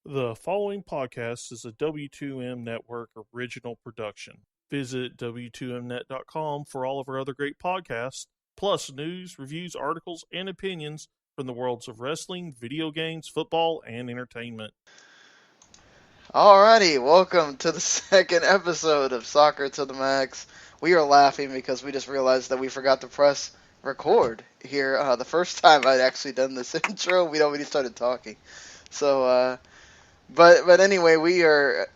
The following podcast is a W2M Network original production. Visit W2Mnet.com for all of our other great podcasts, plus news, reviews, articles, and opinions from the worlds of wrestling, video games, football, and entertainment. Alrighty, welcome to the second episode of Soccer to the Max. We are laughing because we just realized that we forgot to press record here. The first time I'd actually done this intro, we'd already started talking. So, but anyway, we are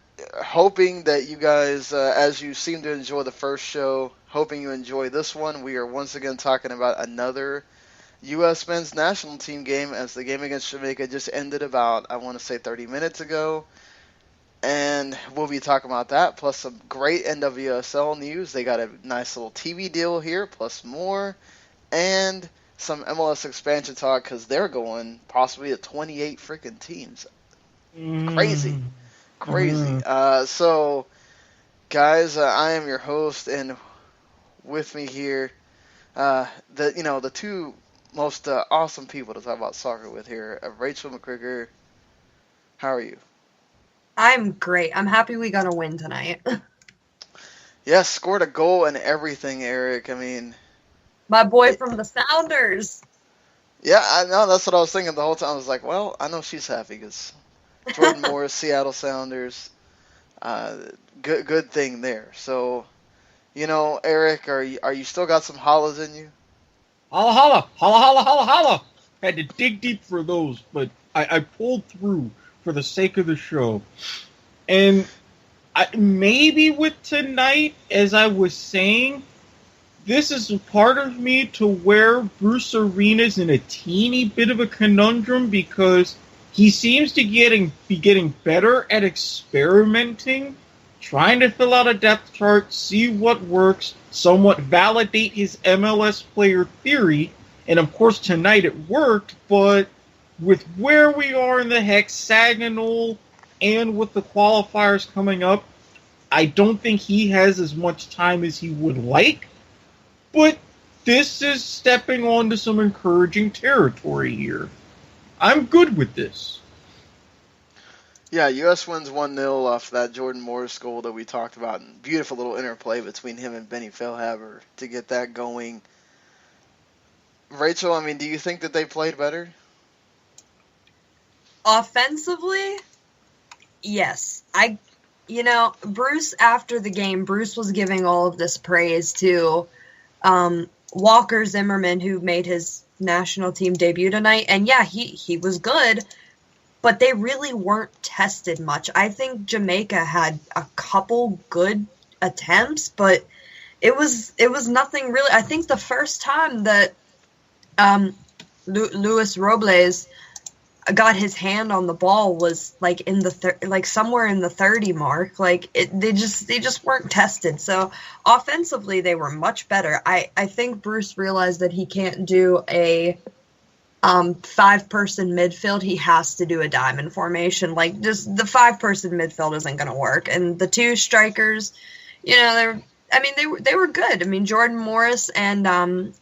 hoping that you guys, as you seem to enjoy the first show, hoping you enjoy this one. We are once again talking about another U.S. men's national team game, as the game against Jamaica just ended about, I want to say, 30 minutes ago. And we'll be talking about that, plus some great NWSL news. They got a nice little TV deal here, plus more. And some MLS Expansion talk, because they're going possibly to 28 freaking teams. Crazy. So, guys, I am your host, and with me here, the two most awesome people to talk about soccer with here, Rachael, McKriger. How are you? I'm great. I'm happy we got a win tonight. Yes, scored a goal and everything, Erik. I mean, my boy from the Sounders. Yeah, I know. That's what I was thinking the whole time. I was like, well, I know she's happy because Jordan Morris, Seattle Sounders. Good thing there. So, Erik, are you still got some hollers in you? Holla, holla, holla, holla, holla, holla. Had to dig deep for those, but I pulled through for the sake of the show. And maybe with tonight, as I was saying, this is a part of me to where Bruce Arena's in a teeny bit of a conundrum, because he seems to be getting better at experimenting, trying to fill out a depth chart, see what works, somewhat validate his MLS player theory. And of course tonight it worked, but with where we are in the hexagonal and with the qualifiers coming up, I don't think he has as much time as he would like. But this is stepping onto some encouraging territory here. I'm good with this. Yeah, U.S. wins 1-0 off that Jordan Morris goal that we talked about. And beautiful little interplay between him and Benny Feilhaber to get that going. Rachael, I mean, do you think that they played better? Offensively, yes. Bruce, after the game, Bruce was giving all of this praise to Walker Zimmerman, who made his national team debut tonight. And yeah, he was good, but they really weren't tested much. I think Jamaica had a couple good attempts, but it was nothing really. I think the first time that Luis Robles got his hand on the ball was like in the somewhere in the 30 mark. They just weren't tested. So offensively they were much better. I think Bruce realized that he can't do a 5-person midfield. He has to do a diamond formation. Like, just the 5-person midfield isn't going to work. And the two strikers, they were good. I mean, Jordan Morris and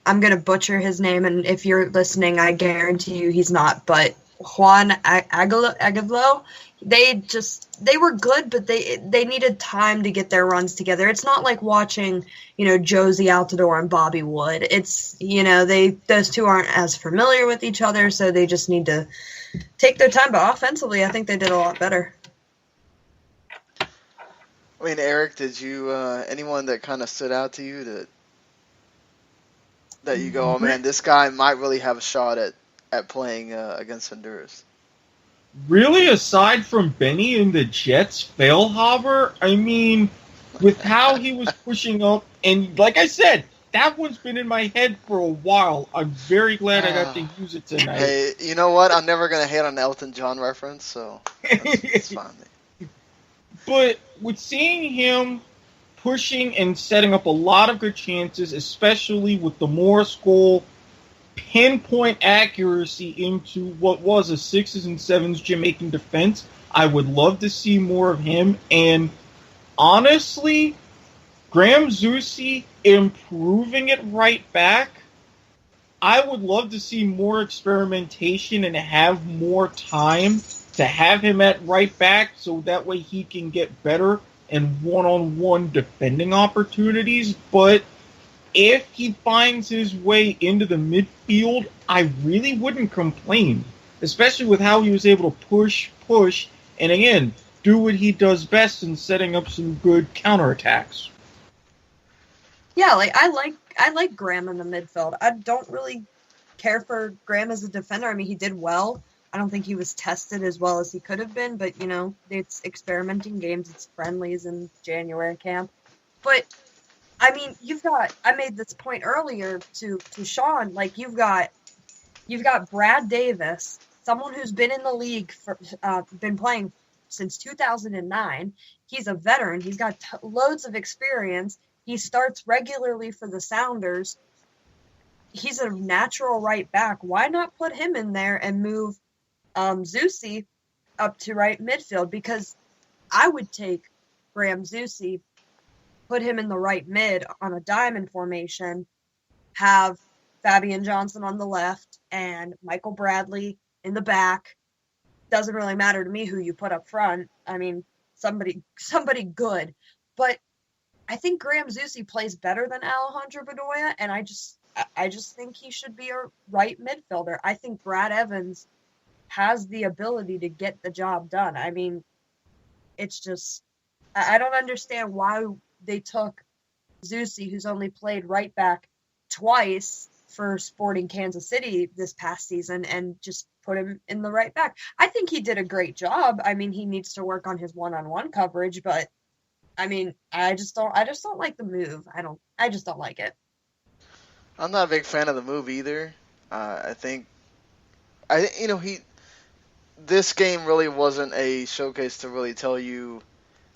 I'm going to butcher his name, and if you're listening, I guarantee you he's not, but Juan Aguilo, they were good, but they needed time to get their runs together. It's not like watching, Josie Altidore and Bobby Wood. It's, those two aren't as familiar with each other, so they just need to take their time. But offensively, I think they did a lot better. I mean, Erik, did you, anyone that kind of stood out to you that you go, oh man, this guy might really have a shot at playing against Honduras? Really, aside from Benny and the Jets' Feilhaber, I mean, with how he was pushing up, and like I said, that one's been in my head for a while. I'm very glad I got to use it tonight. Hey, you know what? I'm never going to hate on the Elton John reference, so it's fine. But with seeing him pushing and setting up a lot of good chances, especially with the Morris goal, pinpoint accuracy into what was a 6s and 7s Jamaican defense. I would love to see more of him. And honestly, Graham Zusi improving it right back. I would love to see more experimentation and have more time to have him at right back so that way he can get better and one-on-one defending opportunities. But if he finds his way into the midfield, I really wouldn't complain, especially with how he was able to push, and again, do what he does best in setting up some good counterattacks. Yeah, like I like Graham in the midfield. I don't really care for Graham as a defender. I mean, he did well. I don't think he was tested as well as he could have been, but, it's experimenting games. It's friendlies in January camp. But, I mean, I made this point earlier to Sean, like, you've got Brad Davis, someone who's been in the league, been playing since 2009. He's a veteran. He's got loads of experience. He starts regularly for the Sounders. He's a natural right back. Why not put him in there and move Zusi up to right midfield? Because I would take Graham Zusi, put him in the right mid on a diamond formation, have Fabian Johnson on the left and Michael Bradley in the back. Doesn't really matter to me who you put up front. I mean, somebody good. But I think Graham Zusi plays better than Alejandro Bedoya, and I just think he should be a right midfielder. I think Brad Evans has the ability to get the job done. I mean, it's just, I don't understand why they took Zusi, who's only played right back twice for Sporting Kansas City this past season, and just put him in the right back. I think he did a great job. I mean, he needs to work on his one-on-one coverage, but I mean, I just don't like the move. I just don't like it. I'm not a big fan of the move either. I think this game really wasn't a showcase to really tell you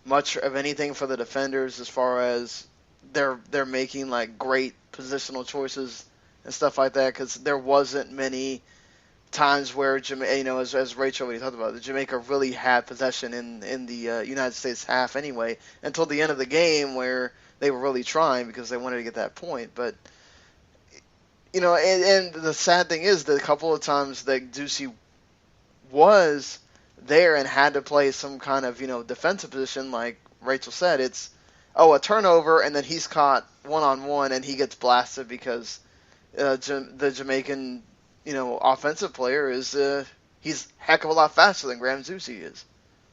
much of anything for the defenders as far as they're making like great positional choices and stuff like that, because there wasn't many times where as Rachael already talked about, Jamaica really had possession in the United States half anyway, until the end of the game where they were really trying because they wanted to get that point. But and the sad thing is that a couple of times that Ducey was there and had to play some kind of defensive position, like Rachael said, it's a turnover and then he's caught one-on-one and he gets blasted because the Jamaican offensive player is he's a heck of a lot faster than Graham Zusi is.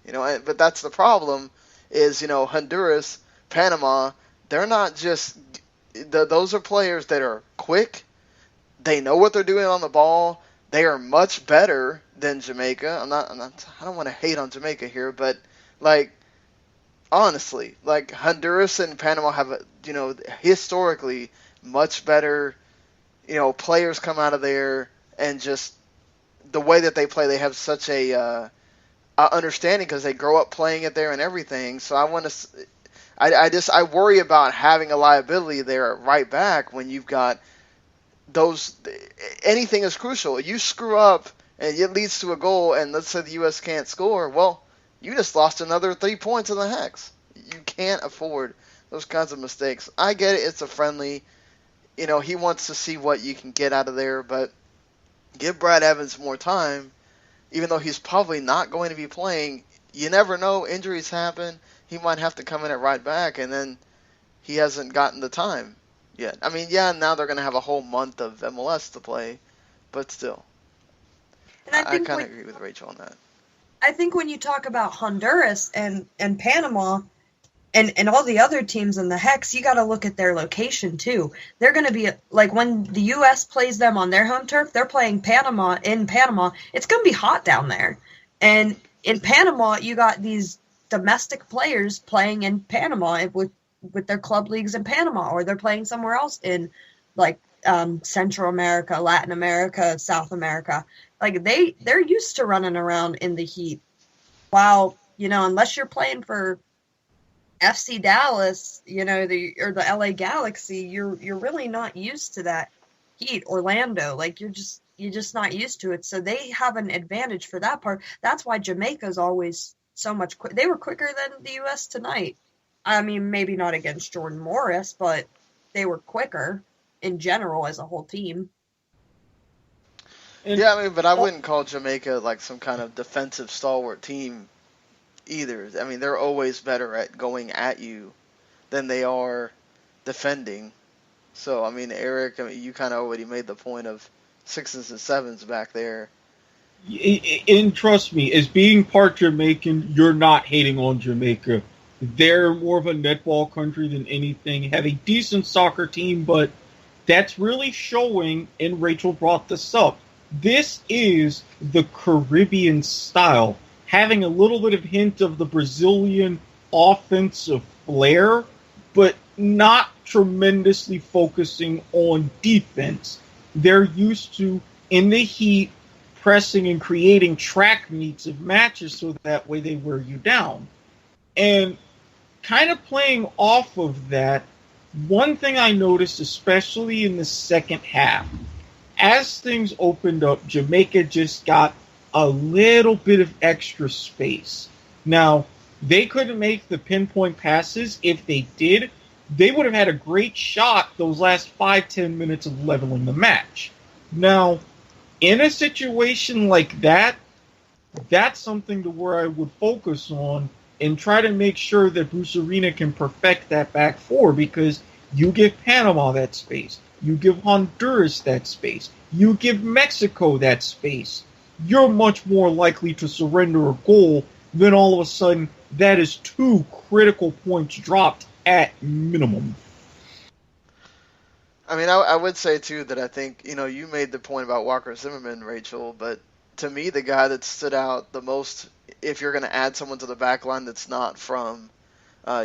But that's the problem is, Honduras, Panama, they're not just those are players that are quick. They know what they're doing on the ball. They are much better than Jamaica. I don't want to hate on Jamaica here, but honestly, Honduras and Panama have historically much better players come out of there, and just the way that they play, they have such a understanding because they grow up playing it there and everything. So I worry about having a liability there at right back when you've got those. Anything is crucial. You screw up and it leads to a goal, and let's say the U.S. can't score. Well, you just lost another 3 points in the Hex. You can't afford those kinds of mistakes. I get it. It's a friendly. He wants to see what you can get out of there, but give Brad Evans more time, even though he's probably not going to be playing. You never know. Injuries happen. He might have to come in at right back, and then he hasn't gotten the time yet. I mean, now they're going to have a whole month of MLS to play, but still. And I kind of agree with Rachael on that. I think when you talk about Honduras and Panama and all the other teams in the Hex, you got to look at their location too. They're going to be when the U.S. plays them on their home turf, they're playing Panama in Panama. It's going to be hot down there. And in Panama, you got these domestic players playing in Panama with their club leagues in Panama, or they're playing somewhere else in Central America, Latin America, South America. They're used to running around in the heat. While, unless you're playing for FC Dallas, or the LA Galaxy, you're really not used to that heat. Orlando, you're just not used to it. So they have an advantage for that part. That's why Jamaica's always so much quick. They were quicker than the U.S. tonight. I mean, maybe not against Jordan Morris, but they were quicker in general as a whole team. And Yeah, I mean, but I wouldn't call Jamaica like some kind of defensive stalwart team either. I mean, they're always better at going at you than they are defending. So, I mean, Erik, you kind of already made the point of sixes and sevens back there. And trust me, as being part Jamaican, you're not hating on Jamaica. They're more of a netball country than anything. Have a decent soccer team, but that's really showing, and Rachael brought this up. This is the Caribbean style, having a little bit of hint of the Brazilian offensive flair, but not tremendously focusing on defense. They're used to, in the heat, pressing and creating track meets of matches so that way they wear you down. And kind of playing off of that, one thing I noticed, especially in the second half, as things opened up, Jamaica just got a little bit of extra space. Now, they couldn't make the pinpoint passes. If they did, they would have had a great shot those last 5-10 minutes of leveling the match. Now, in a situation like that, that's something to where I would focus on and try to make sure that Bruce Arena can perfect that back four, because you give Panama that space, you give Honduras that space, you give Mexico that space, you're much more likely to surrender a goal than all of a sudden that is 2 critical points dropped at minimum. I mean, I would say, too, that I think, you made the point about Walker Zimmerman, Rachael, but to me, the guy that stood out the most, if you're going to add someone to the back line that's not from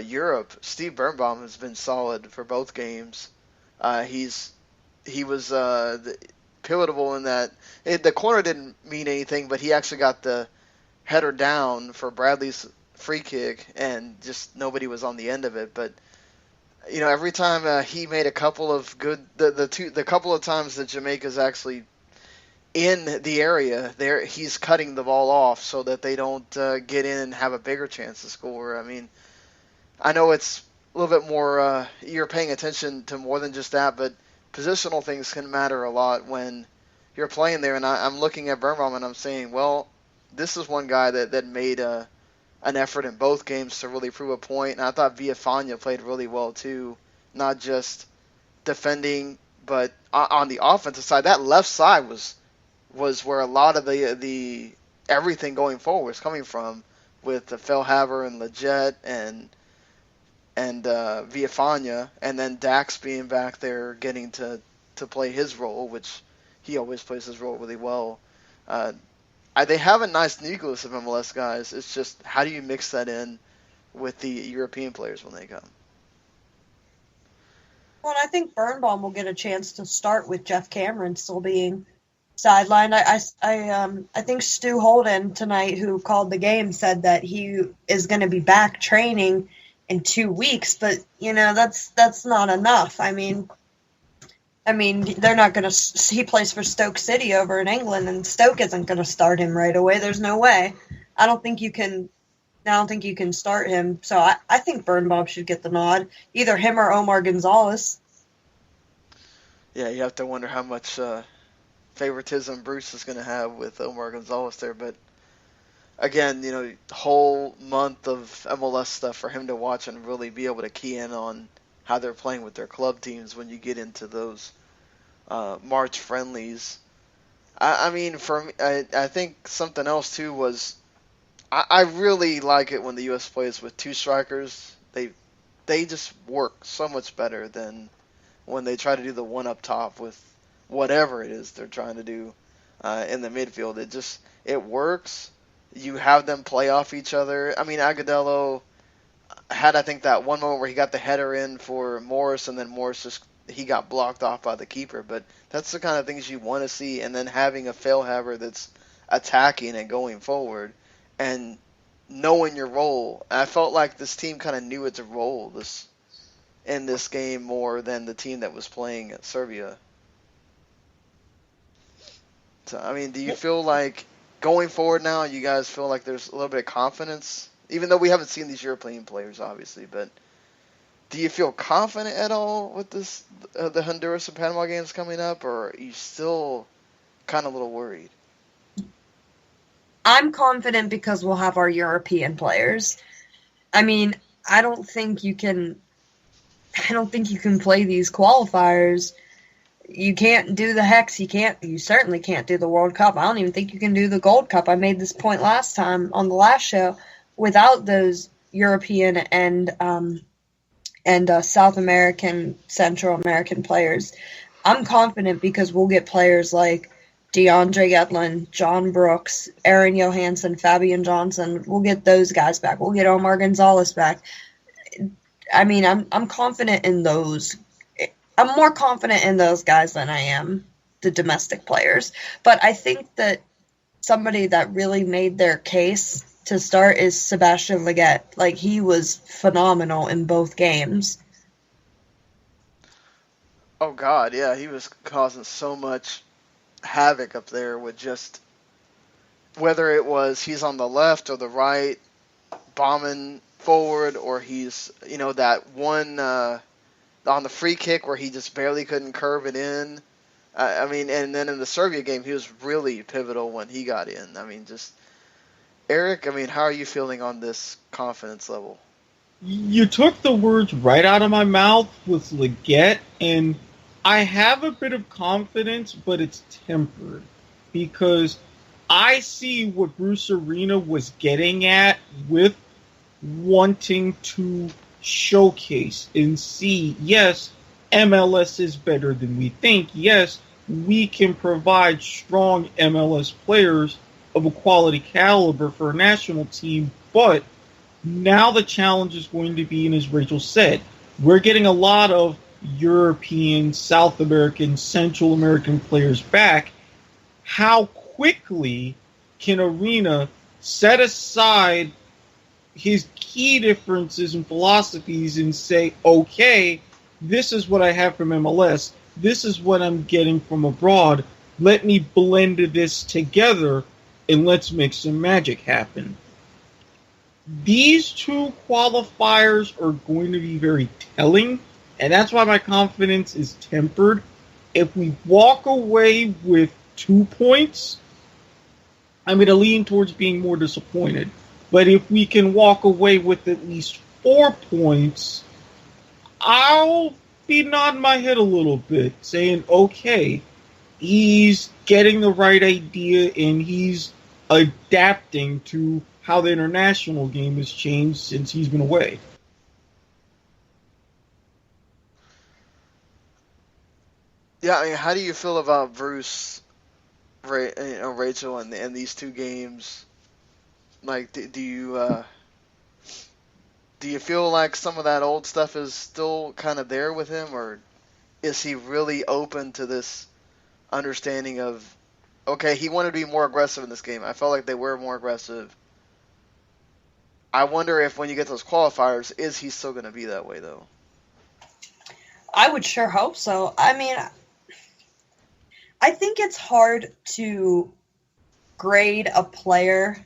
Europe, Steve Birnbaum has been solid for both games. He was pivotal in that. The corner didn't mean anything, but he actually got the header down for Bradley's free kick, and just nobody was on the end of it. But every time he made a couple of good, the couple of times that Jamaica's actually in the area, there he's cutting the ball off so that they don't get in and have a bigger chance to score. I mean, I know it's a little bit more, you're paying attention to more than just that, but positional things can matter a lot when you're playing there. And I'm looking at Birnbaum and I'm saying, well, this is one guy that made an effort in both games to really prove a point. And I thought Villafana played really well too, not just defending, but on the offensive side. That left side was where a lot of the everything going forward was coming from, with the Fellhaber and Leggett and Villafana, and then Dax being back there getting to play his role, which he always plays his role really well. They have a nice nucleus of MLS guys. It's just, how do you mix that in with the European players when they come? Well, I think Birnbaum will get a chance to start with Jeff Cameron still being sidelined. I think Stu Holden tonight, who called the game, said that he is going to be back training in 2 weeks, but that's not enough. I mean, they're not going to. He plays for Stoke City over in England, and Stoke isn't going to start him right away. There's no way. I don't think you can start him. So I think Birnbaum should get the nod. Either him or Omar Gonzalez. Yeah, you have to wonder how much favoritism Bruce is going to have with Omar Gonzalez there. But again, whole month of MLS stuff for him to watch and really be able to key in on how they're playing with their club teams when you get into those March friendlies. I mean, for me, I think something else too was I really like it when the U.S. plays with 2 strikers. They just work so much better than when they try to do the one up top with whatever it is they're trying to do in the midfield. It works. You have them play off each other. I mean, Agudelo had, I think, that one moment where he got the header in for Morris, and then Morris he got blocked off by the keeper. But that's the kind of things you want to see. And then having a Fellhaber that's attacking and going forward and knowing your role. I felt like this team kind of knew its role in this game more than the team that was playing at Serbia. So, I mean, do you feel like going forward now, you guys feel like there's a little bit of confidence? Even though we haven't seen these European players, obviously, but do you feel confident at all with this, the Honduras and Panama games coming up, or are you still kind of a little worried. I'm confident because we'll have our European players. I mean, I don't think you can play these qualifiers. You can't do the Hex. You certainly can't do the World Cup. I don't even think you can do the Gold Cup. I made this point last time on the last show. Without those European and South American, Central American players, I'm confident because we'll get players like DeAndre Yedlin, John Brooks, Aaron Johansson, Fabian Johnson. We'll get those guys back. We'll get Omar Gonzalez back. I mean, I'm confident in those. I'm more confident in those guys than I am the domestic players. But I think that somebody that really made their case to start is Sebastian Leggett. Like, he was phenomenal in both games. Oh, God, yeah, he was causing so much havoc up there with just whether it was he's on the left or the right bombing forward, or he's that one on the free kick where he just barely couldn't curve it in. I mean, and then in the Serbia game he was really pivotal when he got in. I mean, just Erik, I mean, how are you feeling on this confidence level? You took the words right out of my mouth with Leggett, and I have a bit of confidence, but it's tempered because I see what Bruce Arena was getting at with wanting to showcase and see, yes, MLS is better than we think. Yes, we can provide strong MLS players of a quality caliber for a national team, but now the challenge is going to be, and as Rachael said, we're getting a lot of European, South American, Central American players back. How quickly can Arena set aside his key differences and philosophies and say, okay, this is what I have from MLS, this is what I'm getting from abroad, let me blend this together and let's make some magic happen. These two qualifiers are going to be very telling, and that's why my confidence is tempered. If we walk away with 2 points, I'm going to lean towards being more disappointed. But if we can walk away with at least 4 points, I'll be nodding my head a little bit, saying, okay, he's getting the right idea and he's adapting to how the international game has changed since he's been away. Yeah, I mean, how do you feel about Bruce, Rachael, and these two games? Like, do you feel like some of that old stuff is still kind of there with him, or is he really open to this understanding of, okay, he wanted to be more aggressive in this game. I felt like they were more aggressive. I wonder if when you get those qualifiers, is he still going to be that way, though? I would sure hope so. I mean, I think it's hard to grade a player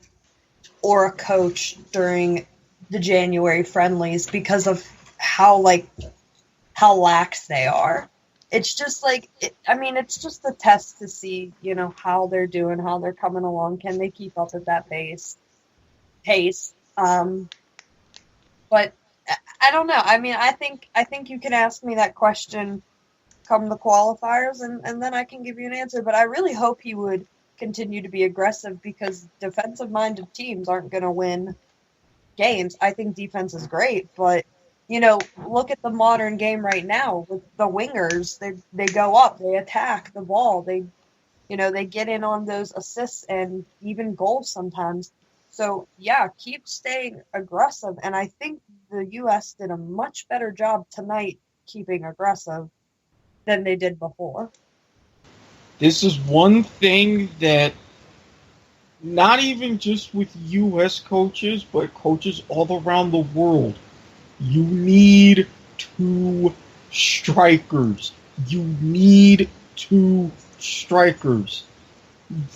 or a coach during the January friendlies because of how lax they are. It's just like, it's just a test to see, how they're doing, how they're coming along. Can they keep up at that pace? But I don't know. I mean, I think you can ask me that question come the qualifiers, and then I can give you an answer. But I really hope he would continue to be aggressive because defensive-minded teams aren't going to win games. I think defense is great, but look at the modern game right now with the wingers. They go up, they attack the ball, they get in on those assists and even goals sometimes. So yeah, keep staying aggressive, and I think the U.S. did a much better job tonight keeping aggressive than they did before. This is one thing that not even just with U.S. coaches, but coaches all around the world, you need 2 strikers. You need 2 strikers.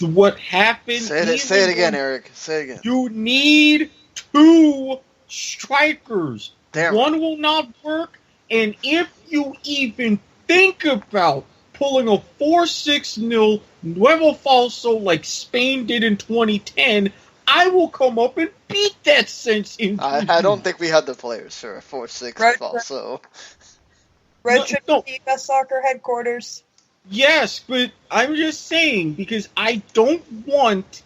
What happened... Say it again, Erik. Say it again. You need 2 strikers. Damn. One will not work, and if you even think about pulling a 4-6-0 Nuevo Falso like Spain did in 2010, I will come up and beat that sense into I don't think we had the players for a 4-6 Right. also. Red Trip no. U.S. Soccer headquarters. Yes, but I'm just saying, because I don't want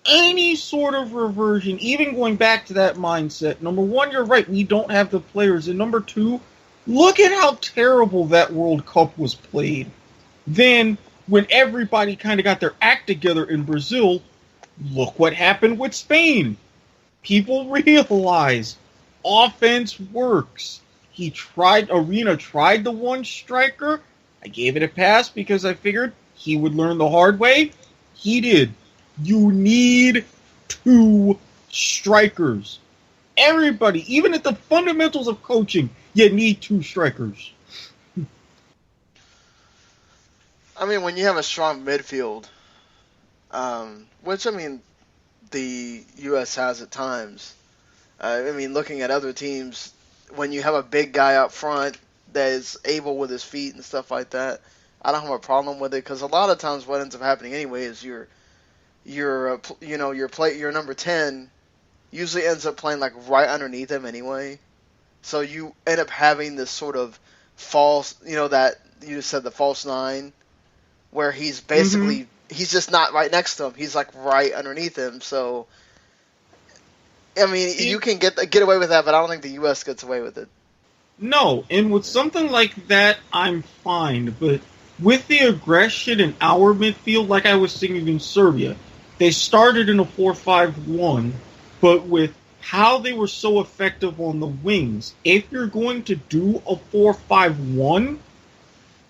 any sort of reversion, even going back to that mindset. Number one, you're right, we don't have the players. And number two, look at how terrible that World Cup was played. Then, when everybody kind of got their act together in Brazil, look what happened with Spain. People realized offense works. Arena tried the one striker. I gave it a pass because I figured he would learn the hard way. He did. You need 2 strikers. Everybody, even at the fundamentals of coaching, you need 2 strikers. I mean, when you have a strong midfield, which, I mean, the U.S. has at times. I mean, looking at other teams, when you have a big guy up front that is able with his feet and stuff like that, I don't have a problem with it, because a lot of times what ends up happening anyway is your number 10 usually ends up playing like right underneath him anyway. So you end up having this sort of false, that you just said, the false 9, where he's basically he's just not right next to him. He's like right underneath him. So I mean, you can get away with that, but I don't think the U.S. gets away with it. No, and with something like that, I'm fine. But with the aggression in our midfield, like I was saying in Serbia, they started in a 4-5-1, but with how they were so effective on the wings, if you're going to do a 4-5-1,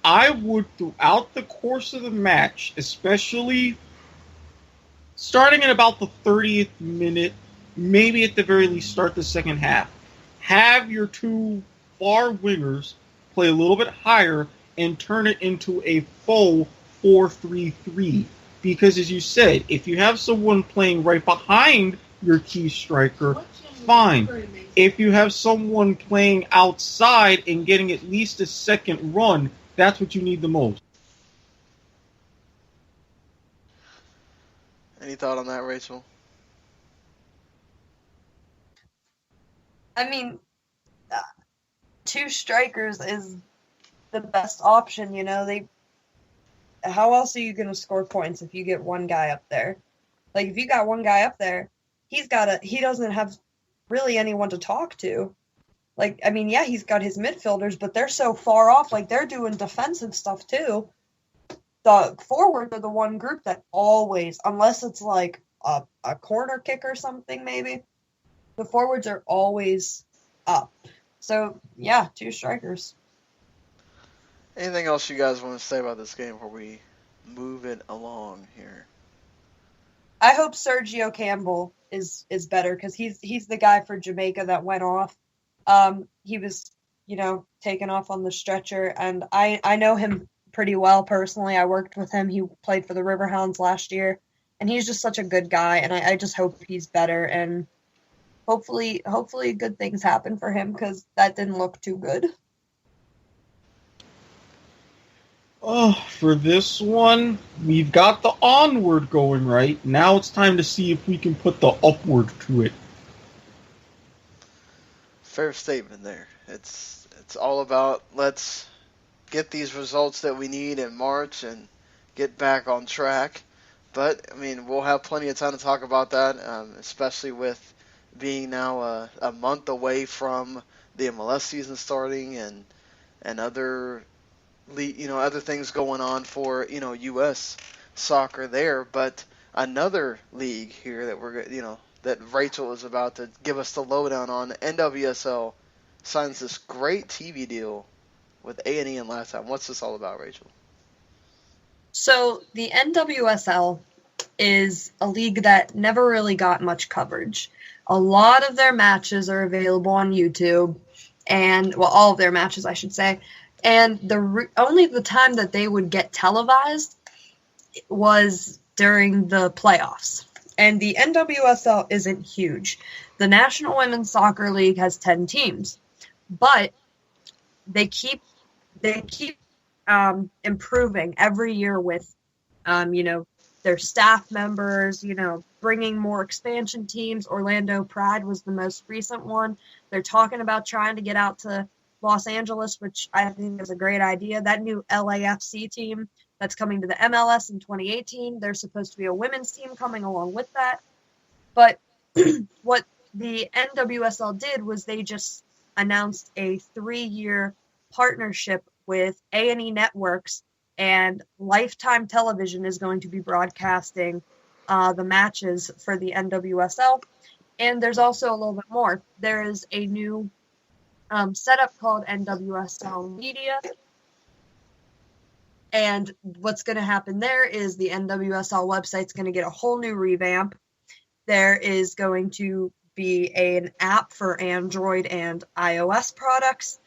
I would, throughout the course of the match, especially starting at about the 30th minute, maybe at the very least start the second half, have your 2 far wingers play a little bit higher and turn it into a full 4-3-3. Because as you said, if you have someone playing right behind your key striker, fine. If you have someone playing outside and getting at least a second run, that's what you need the most. Any thought on that, Rachael? I mean, 2 strikers is the best option, how else are you going to score points if you get one guy up there? Like, if you got one guy up there, he doesn't have really anyone to talk to. Like, I mean, yeah, he's got his midfielders, but they're so far off, like, they're doing defensive stuff, too. The forwards are the one group that always, unless it's like a corner kick or something, maybe, the forwards are always up. So, yeah, 2 strikers. Anything else you guys want to say about this game before we move it along here? I hope Sergio Campbell is better, because he's the guy for Jamaica that went off. He was, taken off on the stretcher, and I know him pretty well personally. I worked with him. He played for the Riverhounds last year, and he's just such a good guy, and I just hope he's better, and hopefully good things happen for him, because that didn't look too good. Oh, for this one, we've got the onward going right. Now it's time to see if we can put the upward to it. Fair statement there. It's all about, let's get these results that we need in March and get back on track. But, I mean, we'll have plenty of time to talk about that, especially with being now a month away from the MLS season starting and other other things going on for, U.S. soccer there. But another league here that that Rachael is about to give us the lowdown on, NWSL signs this great TV deal with A&E and Last Time. What's this all about, Rachael? So the NWSL is a league that never really got much coverage. A lot of their matches are available on YouTube, and all of their matches, I should say. And only the time that they would get televised was during the playoffs. And the NWSL isn't huge. The National Women's Soccer League has 10 teams, but they keep improving every year with, their staff members, bringing more expansion teams. Orlando Pride was the most recent one. They're talking about trying to get out to Los Angeles, which I think is a great idea. That new LAFC team that's coming to the MLS in 2018, there's supposed to be a women's team coming along with that. But what the NWSL did was they just announced a 3-year partnership with A&E Networks, and Lifetime Television is going to be broadcasting the matches for the NWSL. And there's also a little bit more. There is a new setup called NWSL Media. And what's going to happen there is the NWSL website's going to get a whole new revamp. There is going to be an app for Android and iOS products.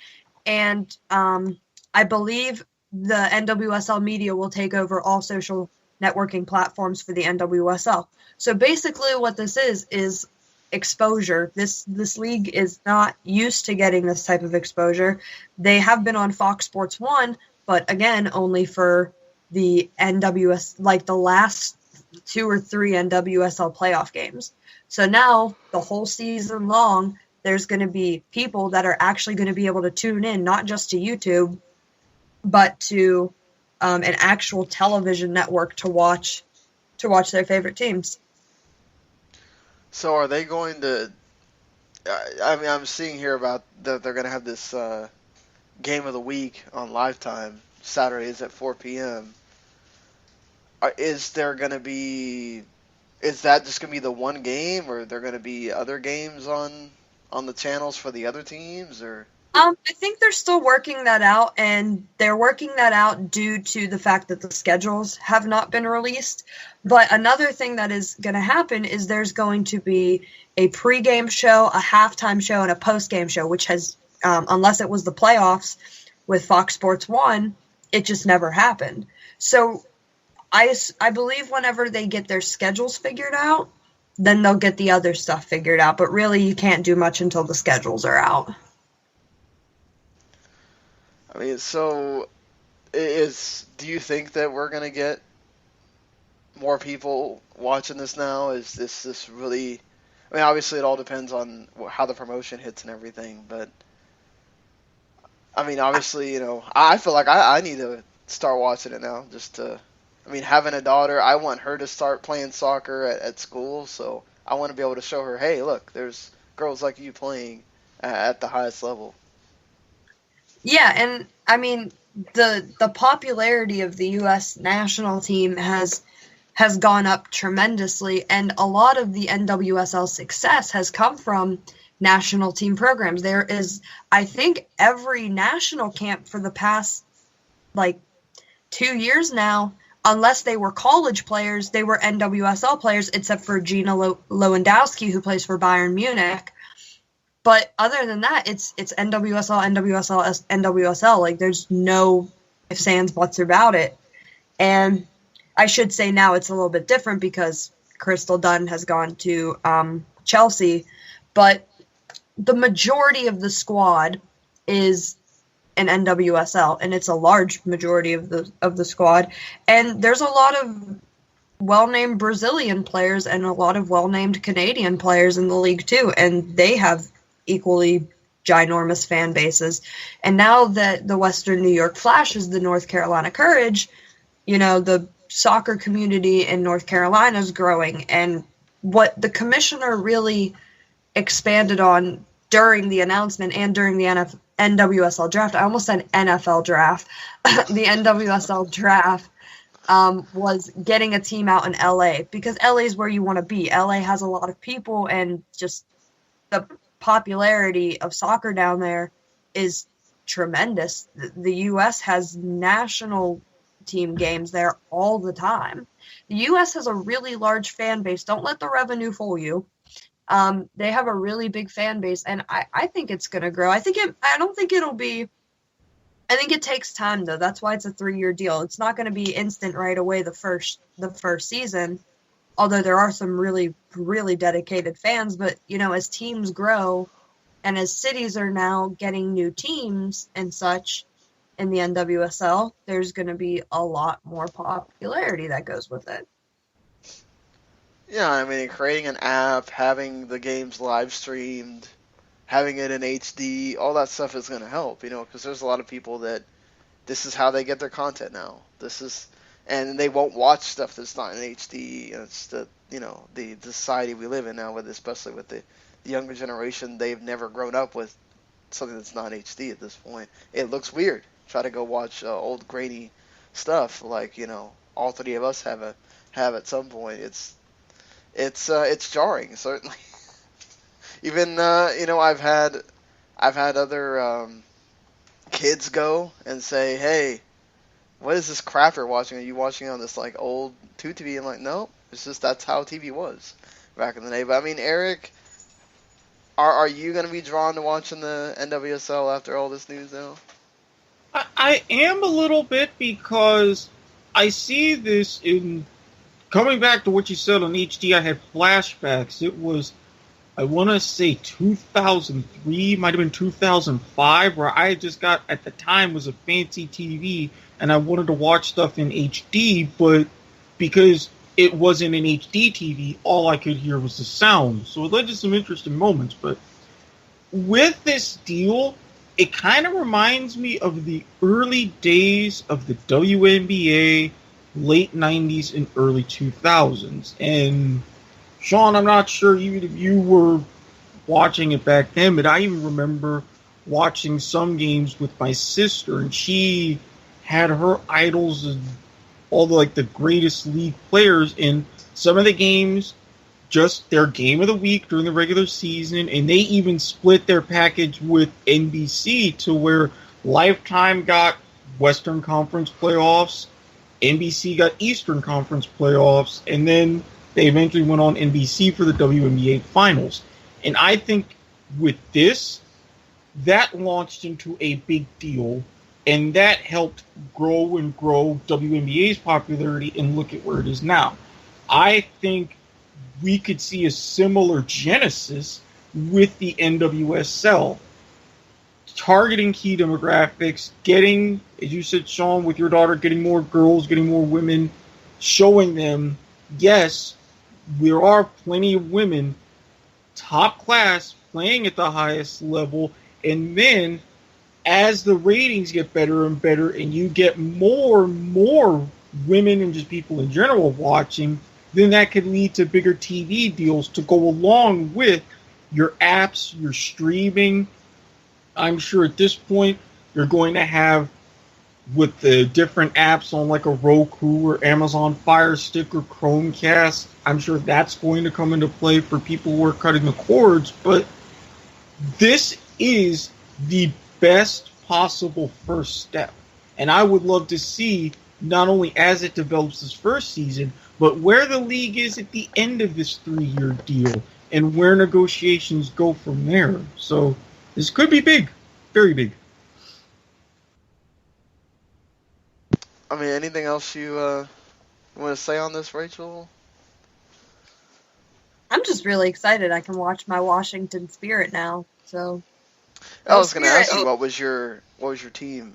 And I believe the NWSL Media will take over all social networking platforms for the NWSL. So basically what this is exposure. This league is not used to getting this type of exposure. They have been on Fox Sports 1, but again, only for the NWS, like the last 2 or 3 NWSL playoff games. So now, the whole season long, there's going to be people that are actually going to be able to tune in, not just to YouTube, but to an actual television network to watch their favorite teams. So are they going to? I'm seeing here about that they're going to have this game of the week on Lifetime Saturdays at 4 p.m. Is there going to be? Is that just going to be the one game, or are there going to be other games on the channels for the other teams, or? I think they're still working that out, and they're working that out due to the fact that the schedules have not been released. But another thing that is going to happen is there's going to be a pregame show, a halftime show, and a postgame show, which has, unless it was the playoffs with Fox Sports 1, it just never happened. So I believe whenever they get their schedules figured out, then they'll get the other stuff figured out. But really, you can't do much until the schedules are out. I mean, so do you think that we're going to get more people watching this now? Is this really, I mean, obviously it all depends on how the promotion hits and everything, but I mean, obviously, I feel like I need to start watching it now having a daughter, I want her to start playing soccer at school, so I want to be able to show her, hey, look, there's girls like you playing at the highest level. Yeah, and I mean the popularity of the U.S. national team has gone up tremendously, and a lot of the NWSL success has come from national team programs. There is, I think, every national camp for the past 2 years now, unless they were college players, they were NWSL players, except for Gina Lewandowski, who plays for Bayern Munich. But other than that, it's NWSL, NWSL, NWSL. There's no ifs, ands, buts about it. And I should say now it's a little bit different because Crystal Dunn has gone to Chelsea. But the majority of the squad is an NWSL, and it's a large majority of the squad. And there's a lot of well-named Brazilian players and a lot of well-named Canadian players in the league too, and they have equally ginormous fan bases. And now that the Western New York Flash is the North Carolina Courage, the soccer community in North Carolina is growing. And what the commissioner really expanded on during the announcement and during the NWSL draft, I almost said NFL draft, the NWSL draft, was getting a team out in LA, because LA is where you want to be. LA has a lot of people, and just the popularity of soccer down there is tremendous. The U.S. has national team games there all the time. The U.S. has a really large fan base. Don't let the revenue fool you. They have a really big fan base, and I think it's going to grow. I think it takes time, though. That's why it's a 3-year deal. It's not going to be instant right away the first season, although there are some really, really dedicated fans. But, as teams grow and as cities are now getting new teams and such, in the NWSL, there's going to be a lot more popularity that goes with it. Yeah, I mean, creating an app, having the games live streamed, having it in HD, all that stuff is going to help, because there's a lot of people that this is how they get their content now. And they won't watch stuff that's not in HD. And it's the society we live in now, especially with the younger generation. They've never grown up with something that's not HD at this point. It looks weird. Try to go watch old grainy stuff like all three of us have at some point. It's jarring, certainly. Even I've had other kids go and say, "Hey, what is this crap you're watching? Are you watching on this like old tube TV?" I'm like, "No, it's just that's how TV was back in the day." But I mean, Erik, are you going to be drawn to watching the NWSL after all this news now? I am a little bit, because I see this in coming back to what you said on HD. I had flashbacks. It was, I want to say 2003, might have been 2005, where I just got, at the time, was a fancy TV, and I wanted to watch stuff in HD, but because it wasn't an HD TV, all I could hear was the sound. So it led to some interesting moments. But with this deal, it kind of reminds me of the early days of the WNBA, late 90s and early 2000s. And Sean, I'm not sure even if you were watching it back then, but I even remember watching some games with my sister, and she had her idols and all the greatest league players in some of the games, just their game of the week during the regular season, and they even split their package with NBC to where Lifetime got Western Conference playoffs, NBC got Eastern Conference playoffs, and then they eventually went on NBC for the WNBA finals. And I think with this, that launched into a big deal, and that helped grow WNBA's popularity, and look at where it is now. I think we could see a similar genesis with the NWSL, targeting key demographics, getting, as you said, Sean, with your daughter, getting more girls, getting more women, showing them, yes, there are plenty of women, top class, playing at the highest level, and then as the ratings get better and better, and you get more and more women and just people in general watching, then that could lead to bigger TV deals to go along with your apps, your streaming. I'm sure at this point you're going to have, with the different apps on like a Roku or Amazon Fire Stick or Chromecast, I'm sure that's going to come into play for people who are cutting the cords. But this is the best possible first step. And I would love to see, not only as it develops this first season, but where the league is at the end of this 3-year deal and where negotiations go from there. So this could be big, very big. I mean, anything else you want to say on this, Rachael? I'm just really excited. I can watch my Washington Spirit now. So I was going to ask you, what was your team?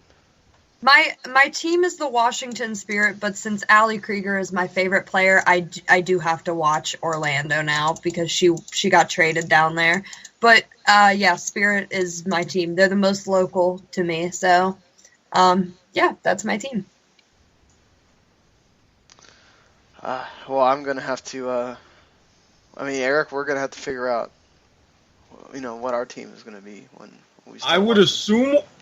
My team is the Washington Spirit, but since McKriger is my favorite player, I do have to watch Orlando now because she got traded down there. But yeah, Spirit is my team. They're the most local to me, so yeah, that's my team. Well, I'm gonna have to. Erik, we're gonna have to figure out, what our team is gonna be when we start.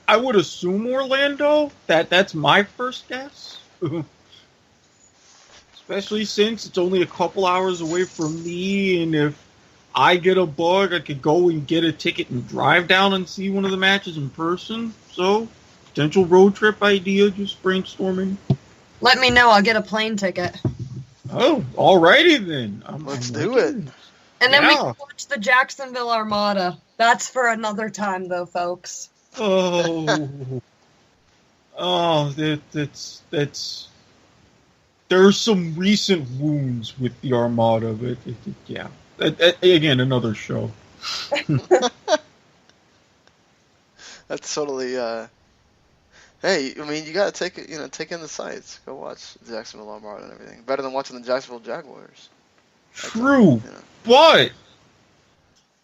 I would assume Orlando. That's my first guess. Especially since it's only a couple hours away from me, and if I get a bug, I could go and get a ticket and drive down and see one of the matches in person. So, potential road trip idea, just brainstorming. Let me know. I'll get a plane ticket. Oh, alrighty then. Let's do it. And then we can watch the Jacksonville Armada. That's for another time, though, folks. Oh, that's. There's some recent wounds with the Armada, but yeah. Again, another show. That's totally Hey, I mean, you gotta take it, take in the sights. Go watch Jacksonville Armada and everything. Better than watching the Jacksonville Jaguars. True, but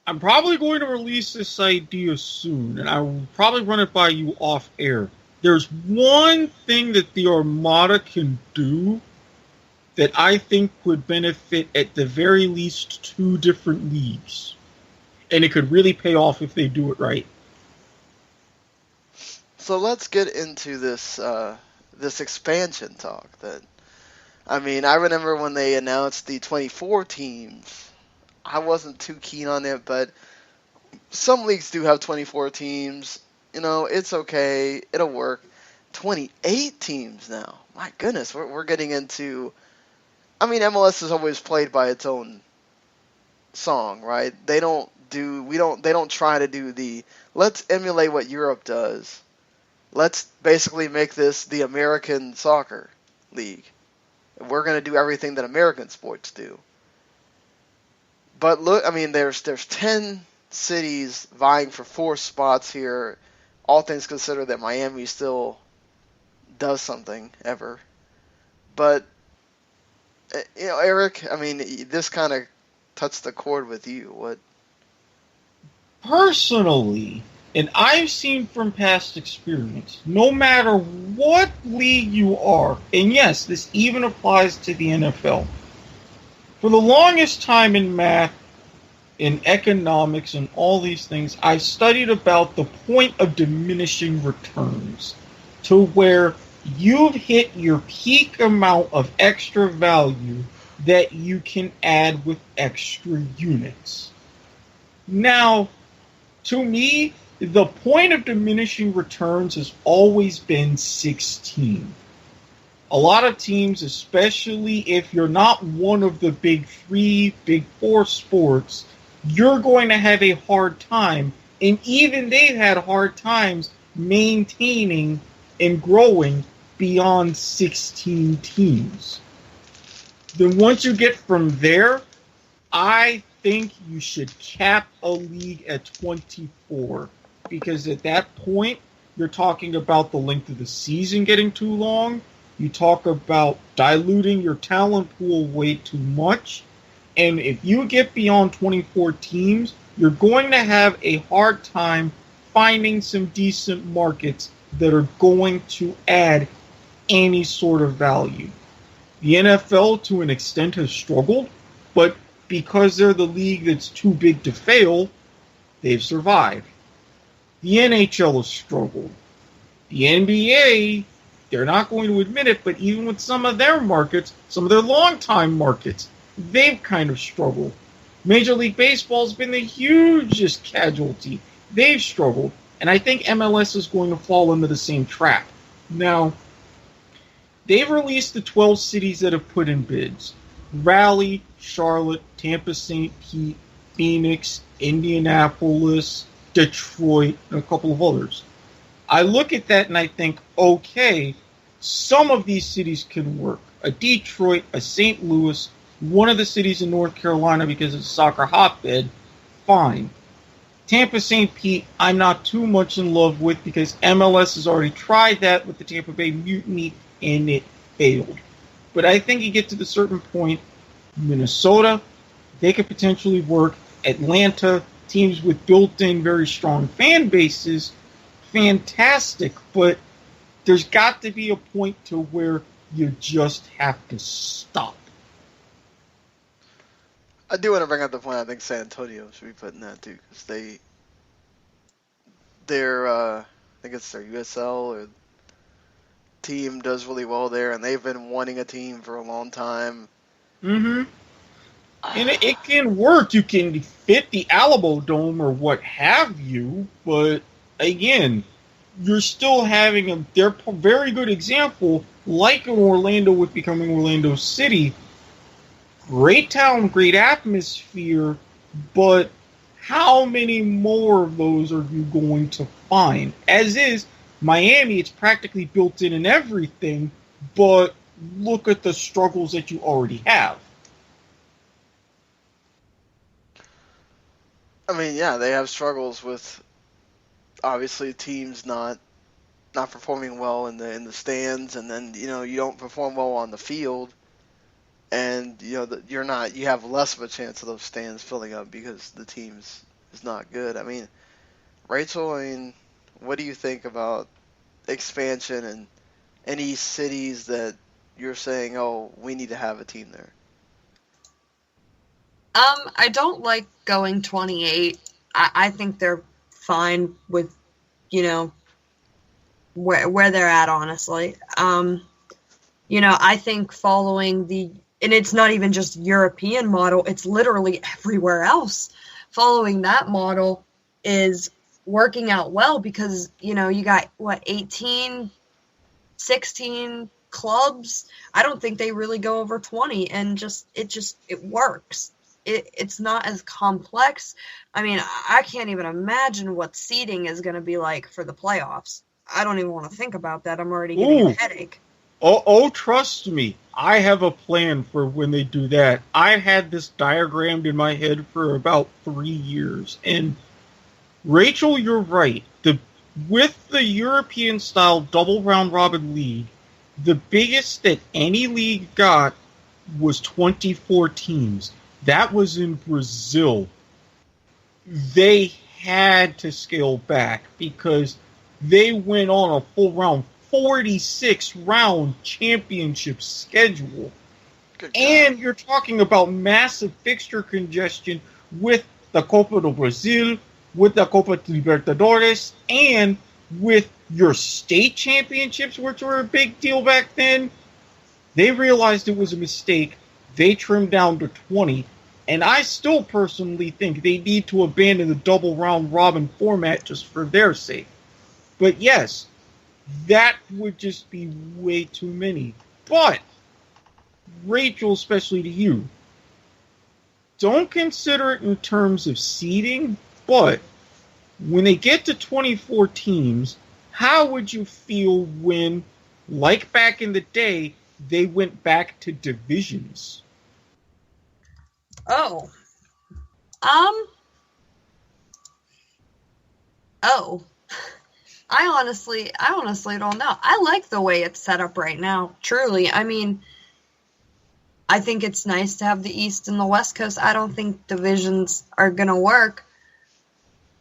I'm probably going to release this idea soon, and I will probably run it by you off air. There's one thing that the Armada can do that I think would benefit at the very least 2 different leagues. And it could really pay off if they do it right. So let's get into this this expansion talk then. I mean, I remember when they announced the 24 teams, I wasn't too keen on it, but some leagues do have 24 teams. It's okay. It'll work. 28 teams now. My goodness, we're getting into... I mean, MLS has always played by its own song, right? They don't try to do the, let's emulate what Europe does. Let's basically make this the American soccer league. We're going to do everything that American sports do. But look, I mean, there's 10 cities vying for 4 spots here. All things considered, that Miami still does something ever. But Erik, I mean, this kind of touched the chord with you. What? Personally, and I've seen from past experience, no matter what league you are, and yes, this even applies to the NFL, for the longest time in math, in economics, and all these things, I've studied about the point of diminishing returns, to where you've hit your peak amount of extra value that you can add with extra units. Now, to me, the point of diminishing returns has always been 16. A lot of teams, especially if you're not one of the big 3, big 4 sports, you're going to have a hard time, and even they've had hard times maintaining and growing beyond 16 teams. Then once you get from there, I think you should cap a league at 24, because at that point, you're talking about the length of the season getting too long. You talk about diluting your talent pool way too much. And if you get beyond 24 teams, you're going to have a hard time finding some decent markets that are going to add any sort of value. The NFL, to an extent, has struggled, but because they're the league that's too big to fail, they've survived. The NHL has struggled. The NBA, they're not going to admit it, but even with some of their markets, some of their long-time markets, they've kind of struggled. Major League Baseball's been the hugest casualty. They've struggled, and I think MLS is going to fall into the same trap. Now, they've released the 12 cities that have put in bids. Raleigh, Charlotte, Tampa, St. Pete, Phoenix, Indianapolis, Detroit, and a couple of others. I look at that and I think, okay, some of these cities can work. A Detroit, a St. Louis, one of the cities in North Carolina because it's a soccer hotbed, fine. Tampa, St. Pete, I'm not too much in love with because MLS has already tried that with the Tampa Bay Mutiny and it failed. But I think you get to the certain point, Minnesota, they could potentially work. Atlanta, teams with built-in very strong fan bases, fantastic. But there's got to be a point to where you just have to stop. I do want to bring up the point. I think San Antonio should be putting that too, because I think it's their USL or team does really well there, and they've been wanting a team for a long time. Mm-hmm. And it can work. You can fit the Alamo Dome or what have you, but again, you're still having they're a very good example, like in Orlando with becoming Orlando City. Great town, great atmosphere, but how many more of those are you going to find? As is, Miami, it's practically built in and everything, but look at the struggles that you already have. I mean, yeah, they have struggles with obviously teams not not performing well in the stands, and then you don't perform well on the field, and you have less of a chance of those stands filling up because the team's is not good. I mean, Rachael, what do you think about expansion and any cities that you're saying, oh, we need to have a team there? I don't like going 28. I think they're fine with, where they're at, honestly. I think following and it's not even just European model, it's literally everywhere else. Following that model is working out well because, you got, 18, 16 clubs. I don't think they really go over 20, and it works. It's not as complex. I mean, I can't even imagine what seeding is going to be like for the playoffs. I don't even want to think about that. I'm already getting a headache. Oh, trust me. I have a plan for when they do that. I've had this diagrammed in my head for about 3 years. And, Rachael, you're right. With the European-style double round-robin league, the biggest that any league got was 24 teams. That was in Brazil. They had to scale back because they went on a full round 46-round championship schedule. And you're talking about massive fixture congestion with the Copa do Brasil, with the Copa Libertadores, and with your state championships, which were a big deal back then. They realized it was a mistake. They trimmed down to 20. And I still personally think they need to abandon the double round robin format just for their sake. But yes, that would just be way too many. But, Rachael, especially to you, don't consider it in terms of seeding, but when they get to 24 teams, how would you feel when, like back in the day, they went back to divisions? Oh. I honestly don't know. I like the way it's set up right now. Truly. I mean, I think it's nice to have the East and the West Coast. I don't think divisions are going to work.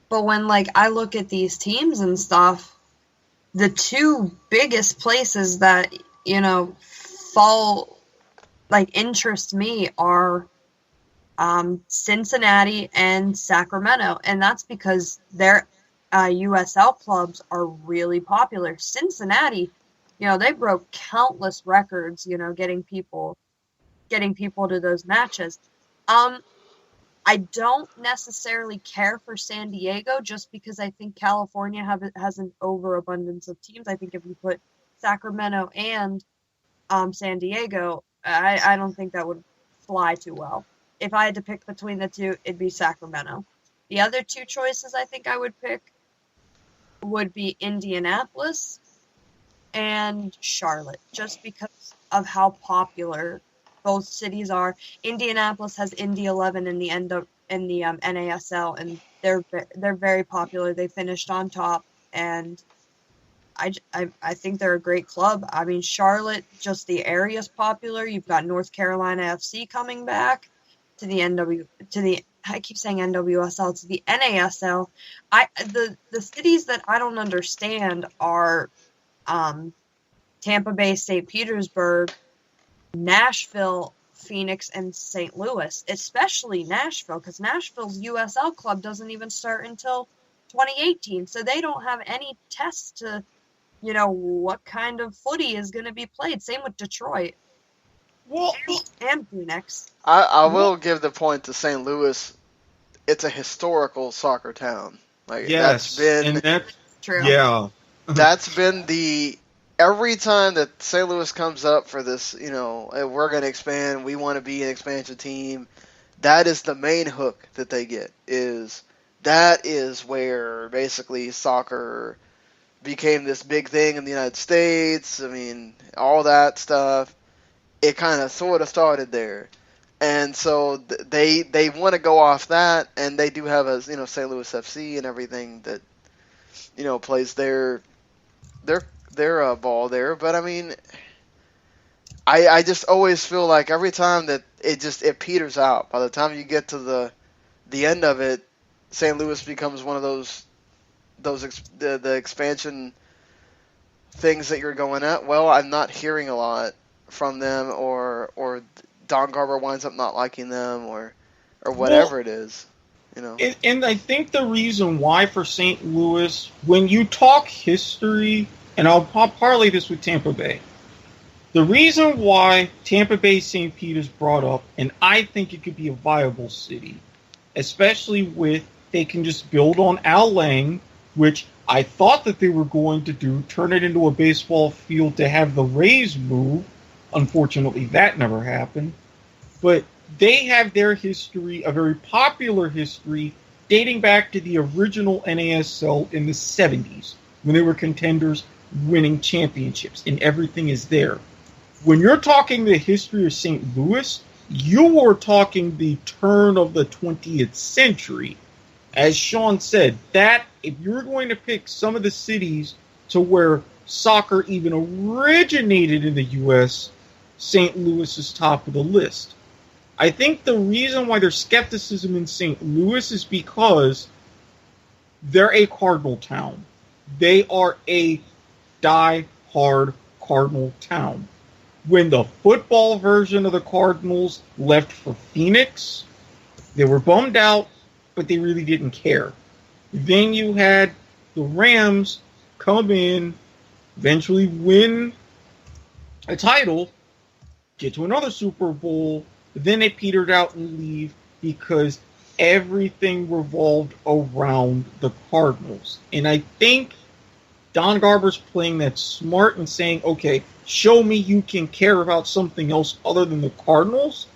But when, I look at these teams and stuff, the two biggest places that, interest me are Cincinnati and Sacramento. And that's because their USL clubs are really popular. Cincinnati, they broke countless records, getting people to those matches. I don't necessarily care for San Diego just because I think California has an overabundance of teams. I think if you put Sacramento and San Diego, I don't think that would fly too well. If I had to pick between the two, it'd be Sacramento. The other two choices I think I would pick would be Indianapolis and Charlotte, just because of how popular both cities are. Indianapolis has Indy 11 in the NASL, and they're very popular. They finished on top, and I think they're a great club. I mean, Charlotte, just the area's popular. You've got North Carolina FC coming back to the I keep saying NWSL, to the NASL. The cities that I don't understand are Tampa Bay, St. Petersburg, Nashville, Phoenix, and St. Louis, especially Nashville, because Nashville's USL club doesn't even start until 2018, so they don't have any tests to, what kind of footy is going to be played. Same with Detroit. Well, and Phoenix. I will give the point to St. Louis. It's a historical soccer town. Yes, that's true. Yeah, that's been every time that St. Louis comes up for this, we're going to expand, we want to be an expansion team, that is the main hook that they get. That is where basically soccer became this big thing in the United States. I mean, all that stuff. It kind of sort of started there. And so they want to go off that, and they do have a St. Louis FC and everything that plays their their ball there. But I mean, I just always feel like every time that it peters out. By the time you get to the end of it, St. Louis becomes one of the expansion things that you're going at. Well, I'm not hearing a lot from them, or Don Garber winds up not liking them, or whatever it is, you know. And I think the reason why for St. Louis, when you talk history, and I'll parlay this with Tampa Bay, the reason why Tampa Bay St. Peter's brought up, and I think it could be a viable city, especially with they can just build on Al Lang, which I thought that they were going to do, turn it into a baseball field to have the Rays move. Unfortunately, that never happened. But they have their history, a very popular history, dating back to the original NASL in the 70s, when they were contenders winning championships, and everything is there. When you're talking the history of St. Louis, you are talking the turn of the 20th century. As Sean said, that if you're going to pick some of the cities to where soccer even originated in the U.S., St. Louis is top of the list. I think the reason why there's skepticism in St. Louis is because they're a Cardinal town. They are a die-hard Cardinal town. When the football version of the Cardinals left for Phoenix, they were bummed out, but they really didn't care. Then you had the Rams come in, eventually win a title, get to another Super Bowl, but then they petered out and leave because everything revolved around the Cardinals. And I think Don Garber's playing that smart and saying, okay, show me you can care about something else other than the Cardinals,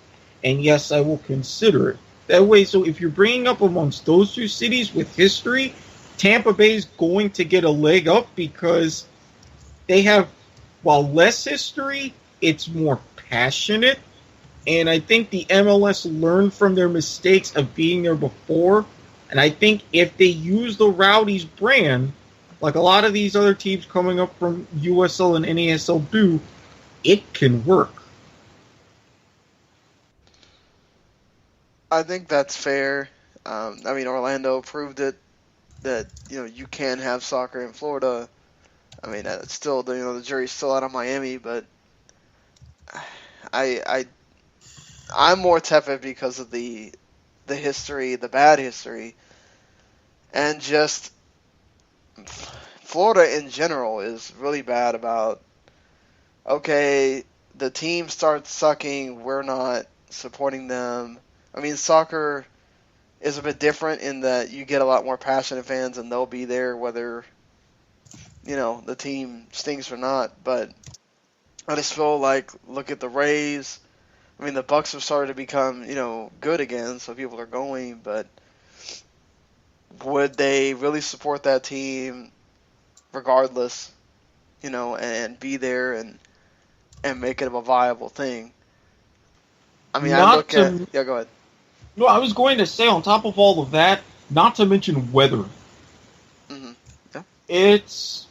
and yes, I will consider it. That way, so if you're bringing up amongst those two cities with history, Tampa Bay is going to get a leg up because they have, while less history, it's more passionate. And I think the MLS learned from their mistakes of being there before. And I think if they use the Rowdies brand, like a lot of these other teams coming up from USL and NASL do, it can work. I think that's fair. I mean, Orlando proved it that you can have soccer in Florida. I mean, it's still the jury's still out on Miami, but I'm more tepid because of the history, the bad history, and just Florida in general is really bad about, okay, the team starts sucking, we're not supporting them. I mean, soccer is a bit different in that you get a lot more passionate fans and they'll be there whether, the team stinks or not. But I just feel like, look at the Rays. I mean, the Bucks have started to become, good again, so people are going, but would they really support that team regardless, and be there and make it a viable thing? I mean, go ahead. No, I was going to say, on top of all of that, not to mention weather. Mm-hmm. Yeah. It's,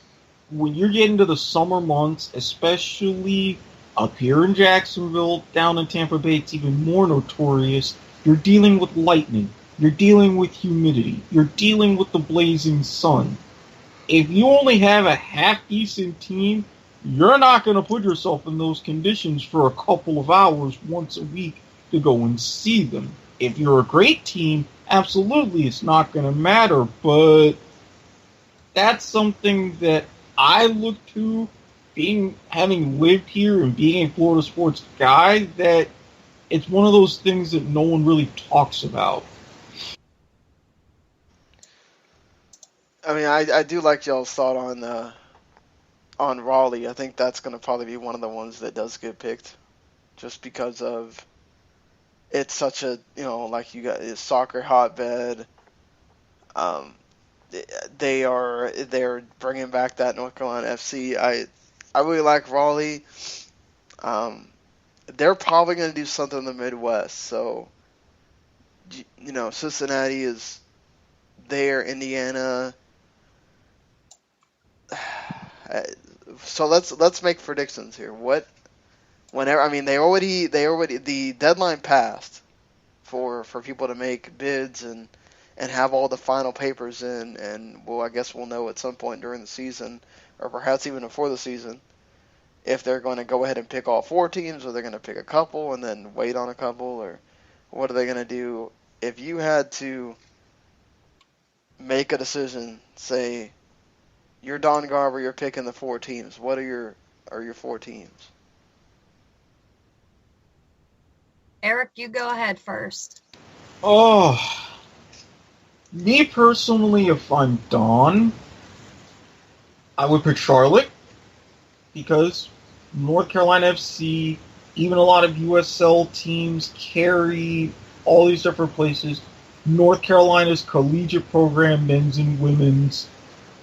when you're getting to the summer months, especially up here in Jacksonville, down in Tampa Bay, it's even more notorious. You're dealing with lightning. You're dealing with humidity. You're dealing with the blazing sun. If you only have a half-decent team, you're not going to put yourself in those conditions for a couple of hours once a week to go and see them. If you're a great team, absolutely it's not going to matter, but that's something that I look to, having lived here and being a Florida sports guy, that it's one of those things that no one really talks about. I mean, I do like y'all's thought on Raleigh. I think that's going to probably be one of the ones that does get picked, just because of it's such a like you got a soccer hotbed. They're bringing back that North Carolina FC. I really like Raleigh. They're probably going to do something in the Midwest. So Cincinnati is there, Indiana. So let's make predictions here. Whenever, I mean, they already the deadline passed for people to make bids and have all the final papers in, and I guess we'll know at some point during the season, or perhaps even before the season, if they're going to go ahead and pick all 4 teams, or they're going to pick a couple and then wait on a couple, or what are they going to do? If you had to make a decision, say you're Don Garber, you're picking the 4 teams. What are your 4 teams? Erik, you go ahead first. Oh, me personally, if I'm Don, I would pick Charlotte, because North Carolina FC, even a lot of USL teams carry all these different places. North Carolina's collegiate program, men's and women's.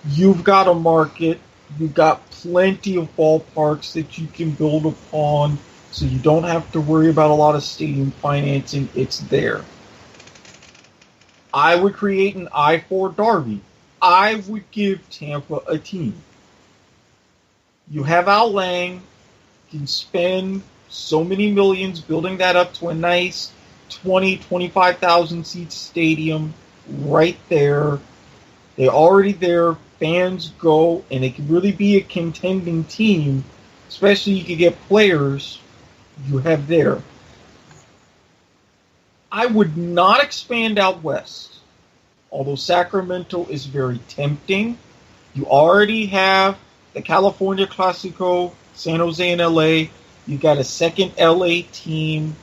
You've got a market. You've got plenty of ballparks that you can build upon, so you don't have to worry about a lot of stadium financing. It's there. I would create an I-4 derby. I would give Tampa a team. You have Al Lang, you can spend so many millions building that up to a nice 20, 25,000 seat stadium right there. They're already there. Fans go, and it can really be a contending team, especially you can get players you have there. I would not expand out west, although Sacramento is very tempting. You already have the California Clasico, San Jose and LA. You got a second LA team.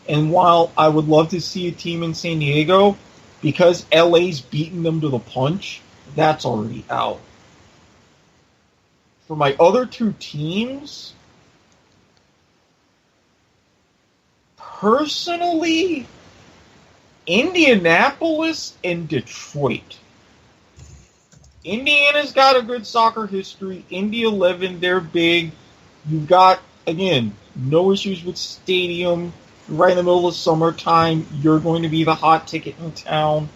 And while I would love to see a team in San Diego, because LA's beaten them to the punch, that's already out. For my other 2 teams, personally, Indianapolis and Detroit. Indiana's got a good soccer history. Indy 11, they're big. You've got, again, no issues with stadium. Right in the middle of summertime, you're going to be the hot ticket in town.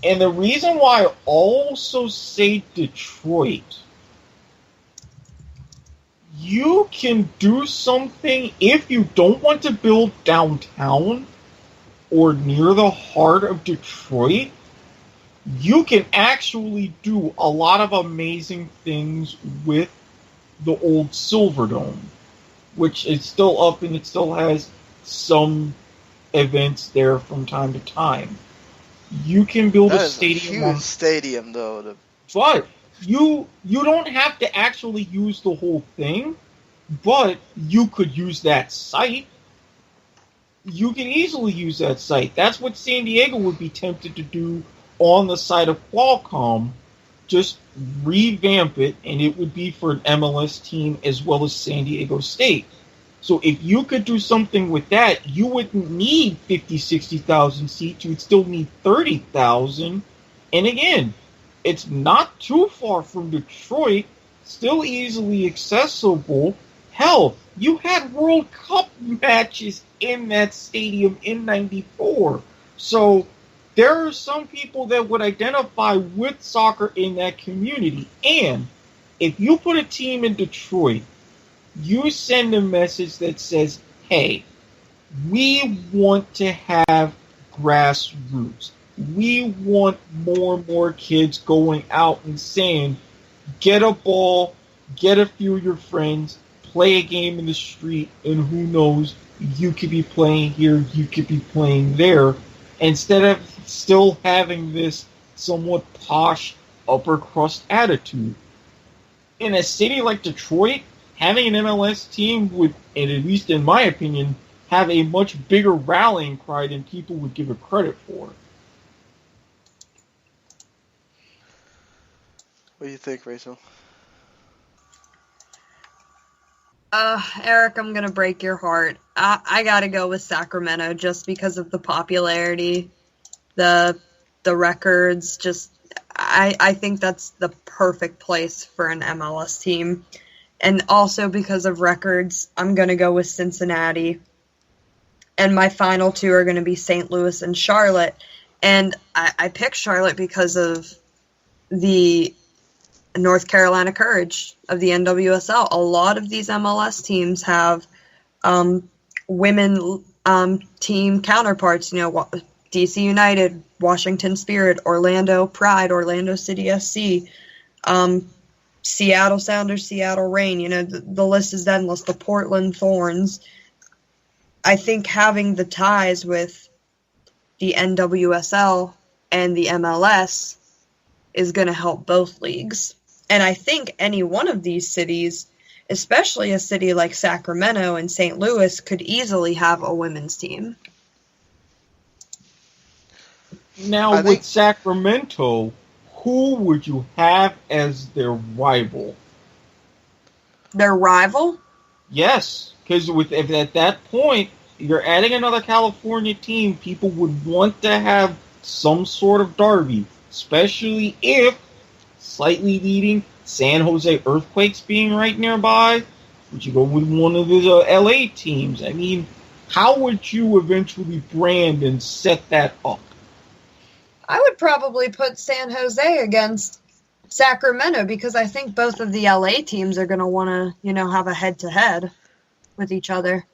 And the reason why I also say Detroit, you can do something if you don't want to build downtown or near the heart of Detroit. You can actually do a lot of amazing things with the old Silverdome, which is still up and it still has some events there from time to time. You can build a stadium. A huge stadium, though. But you don't have to actually use the whole thing, but you could use that site. You can easily use that site. That's what San Diego would be tempted to do on the side of Qualcomm. Just revamp it, and it would be for an MLS team as well as San Diego State. So if you could do something with that, you wouldn't need 50, 60,000 seats. You would still need 30,000. And again, it's not too far from Detroit, still easily accessible. Hell, you had World Cup matches in that stadium in '94. So there are some people that would identify with soccer in that community. And if you put a team in Detroit, you send a message that says, hey, we want to have grassroots. We want more and more kids going out and saying, get a ball, get a few of your friends, play a game in the street, and who knows, you could be playing here, you could be playing there, instead of still having this somewhat posh upper crust attitude. In a city like Detroit, having an MLS team would, and at least in my opinion, have a much bigger rallying cry than people would give it credit for. What do you think, Rachael? Erik, I'm gonna break your heart. I gotta go with Sacramento just because of the popularity, the records. Just I think that's the perfect place for an MLS team, and also because of records, I'm gonna go with Cincinnati. And my final 2 are gonna be St. Louis and Charlotte. And I picked Charlotte because of the North Carolina Courage of the NWSL. A lot of these MLS teams have women team counterparts, DC United, Washington Spirit, Orlando Pride, Orlando City SC, Seattle Sounders, Seattle Reign. The list is endless. The Portland Thorns. I think having the ties with the NWSL and the MLS is going to help both leagues. And I think any one of these cities, especially a city like Sacramento and St. Louis, could easily have a women's team. Now, with Sacramento, who would you have as their rival? Their rival? Yes, because if at that point you're adding another California team, people would want to have some sort of derby, especially if slightly leading San Jose Earthquakes being right nearby. Would you go with one of the LA teams? I mean, how would you eventually brand and set that up? I would probably put San Jose against Sacramento because I think both of the LA teams are going to want to, have a head-to-head with each other.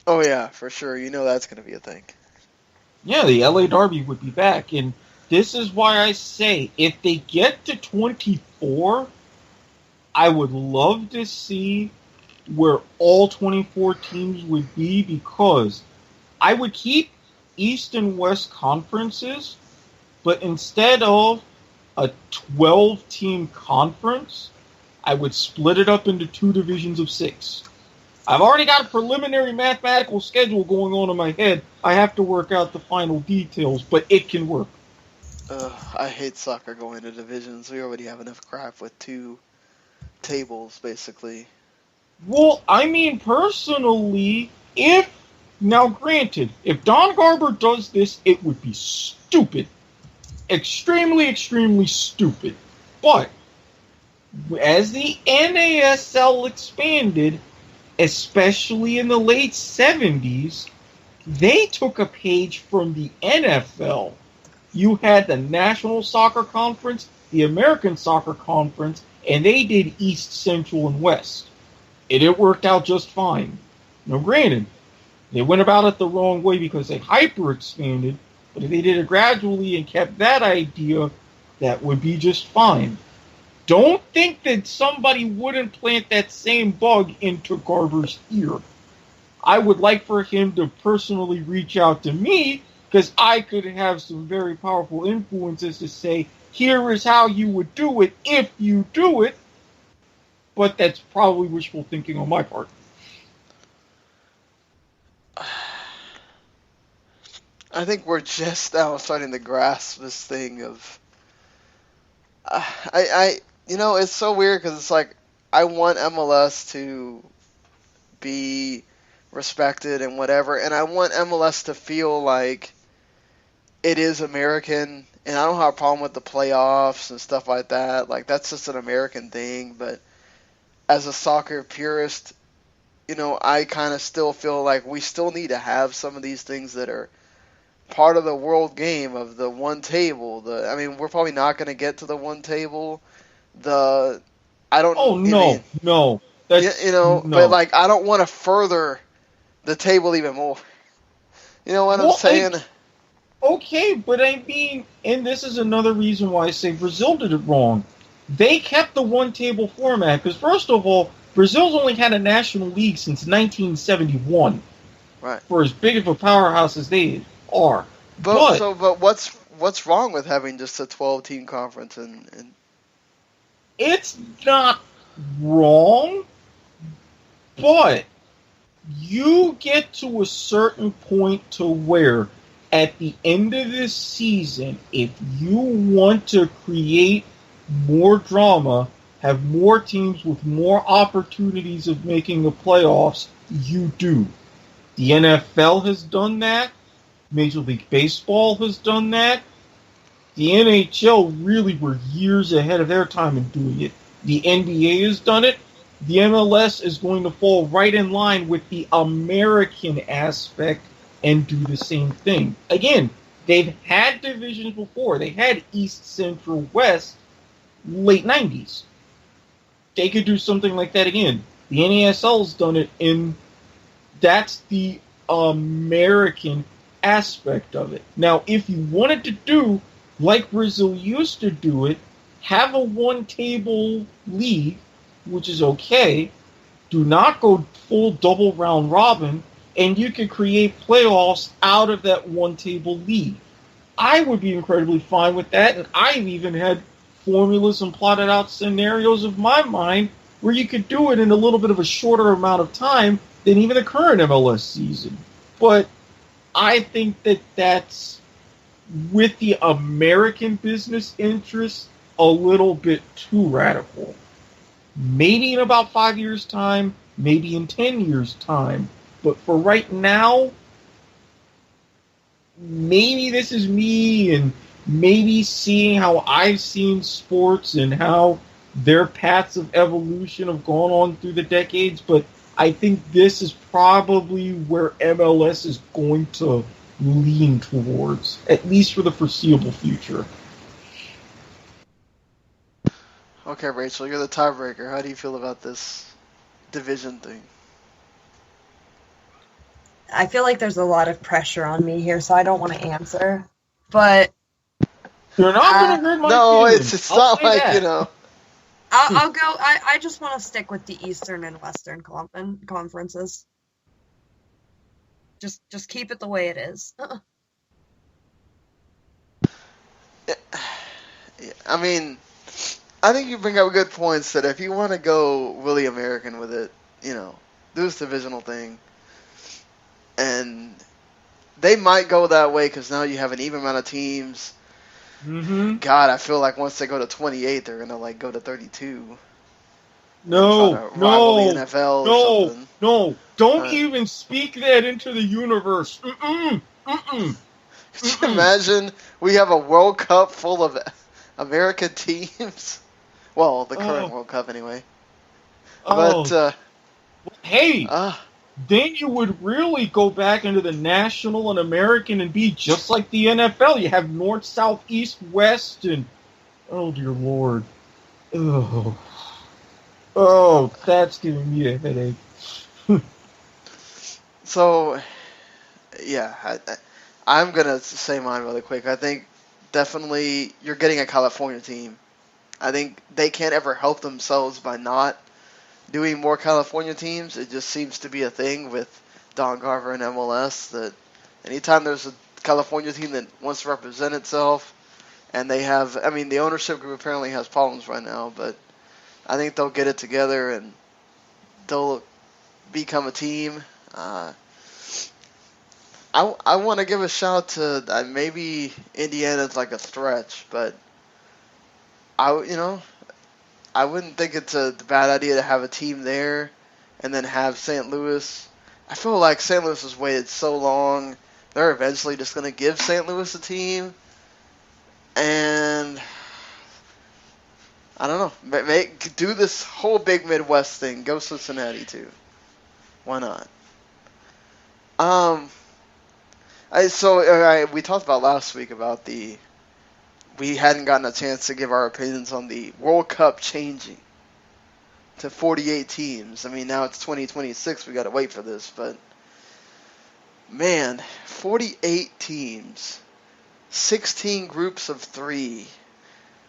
Oh, yeah, for sure. That's going to be a thing. Yeah, the LA Derby would be back, and this is why I say, if they get to 24, I would love to see where all 24 teams would be, because I would keep East and West conferences, but instead of a 12-team conference, I would split it up into 2 divisions of 6. I've already got a preliminary mathematical schedule going on in my head. I have to work out the final details, but it can work. I hate soccer going to divisions. We already have enough crap with 2 tables, basically. Well, I mean, personally, now granted, if Don Garber does this, it would be stupid. Extremely, extremely stupid. But, as the NASL expanded, especially in the late 70s, they took a page from the NFL. You had the National Soccer Conference, the American Soccer Conference, and they did East, Central, and West. And it worked out just fine. Now, granted, they went about it the wrong way because they hyper-expanded, but if they did it gradually and kept that idea, that would be just fine. Don't think that somebody wouldn't plant that same bug into Garber's ear. I would like for him to personally reach out to me, because I could have some very powerful influences to say, here is how you would do it if you do it. But that's probably wishful thinking on my part. I think we're just now starting to grasp this thing of... it's so weird because it's like, I want MLS to be respected and whatever, and I want MLS to feel like it is American, and I don't have a problem with the playoffs and stuff like that. Like, that's just an American thing, but as a soccer purist, I kind of still feel like we still need to have some of these things that are part of the world game of the one table. We're probably not going to get to the one table. No. No. But like, I don't want to further the table even more. You know what I'm saying? Okay, but I mean, and this is another reason why I say Brazil did it wrong. They kept the one-table format, because first of all, Brazil's only had a national league since 1971. Right. For as big of a powerhouse as they are. But what's wrong with having just a 12-team conference? And it's not wrong, but you get to a certain point to where at the end of this season, if you want to create more drama, have more teams with more opportunities of making the playoffs, you do. The NFL has done that. Major League Baseball has done that. The NHL really were years ahead of their time in doing it. The NBA has done it. The MLS is going to fall right in line with the American aspect and do the same thing. Again, they've had divisions before. They had East, Central, West, late 90s. They could do something like that again. The NASL's done it, and that's the American aspect of it. Now, if you wanted to do like Brazil used to do it, have a one-table league, which is okay. Do not go full double round robin, and you can create playoffs out of that one-table league. I would be incredibly fine with that, and I've even had formulas and plotted out scenarios of my mind where you could do it in a little bit of a shorter amount of time than even the current MLS season. But I think that that's, with the American business interests, a little bit too radical. Maybe in about 5 years' time, maybe in 10 years' time. But for right now, maybe this is me, and maybe seeing how I've seen sports and how their paths of evolution have gone on through the decades, but I think this is probably where MLS is going to lean towards, at least for the foreseeable future. Okay, Rachael, you're the tiebreaker. How do you feel about this division thing? I feel like there's a lot of pressure on me here, so I don't want to answer. But you're not going to hurt my no, feelings. it's not like that. You know. I'll go. I just want to stick with the Eastern and Western conferences. Just keep it the way it is. I mean, I think you bring up good points that if you want to go really American with it, you know, do this divisional thing. And they might go that way because now you have an even amount of teams. Mm-hmm. God, I feel like once they go to 28, they're going to like go to 32. No, the NFL or something. No, don't even speak that into the universe. Mm-mm. Could you imagine we have a World Cup full of American teams? Well, the current World Cup anyway. But, hey, then you would really go back into the national and American and be just like the NFL. You have North, South, East, West, and oh, dear Lord. Oh, that's giving me a headache. So, yeah, I'm going to say mine really quick. I think definitely you're getting a California team. I think they can't ever help themselves by not doing more California teams. It just seems to be a thing with Don Garver and MLS that anytime there's a California team that wants to represent itself, and they have, I mean, the ownership group apparently has problems right now, but I think they'll get it together and they'll become a team. I want to give a shout to maybe Indiana's like a stretch, but I wouldn't think it's a bad idea to have a team there and then have St. Louis. I feel like St. Louis has waited so long. They're eventually just going to give St. Louis a team. And I don't know. Do this whole big Midwest thing. Go Cincinnati too. Why not? We talked about last week about we hadn't gotten a chance to give our opinions on the World Cup changing to 48 teams. I mean, now it's 2026. We got to wait for this, but man, 48 teams, 16 groups of 3,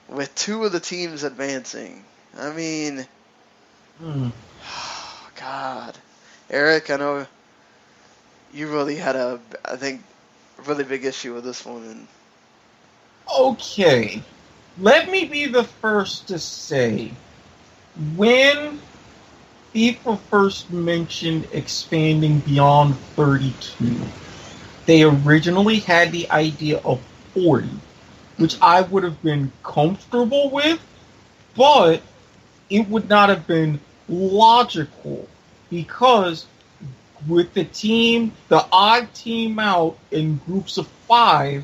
with 2 of the teams advancing. I mean, God, Erik, I know you really had a really big issue with this one. Okay, let me be the first to say, when FIFA first mentioned expanding beyond 32, they originally had the idea of 40, which I would have been comfortable with, but it would not have been logical, because with the odd team out in groups of 5,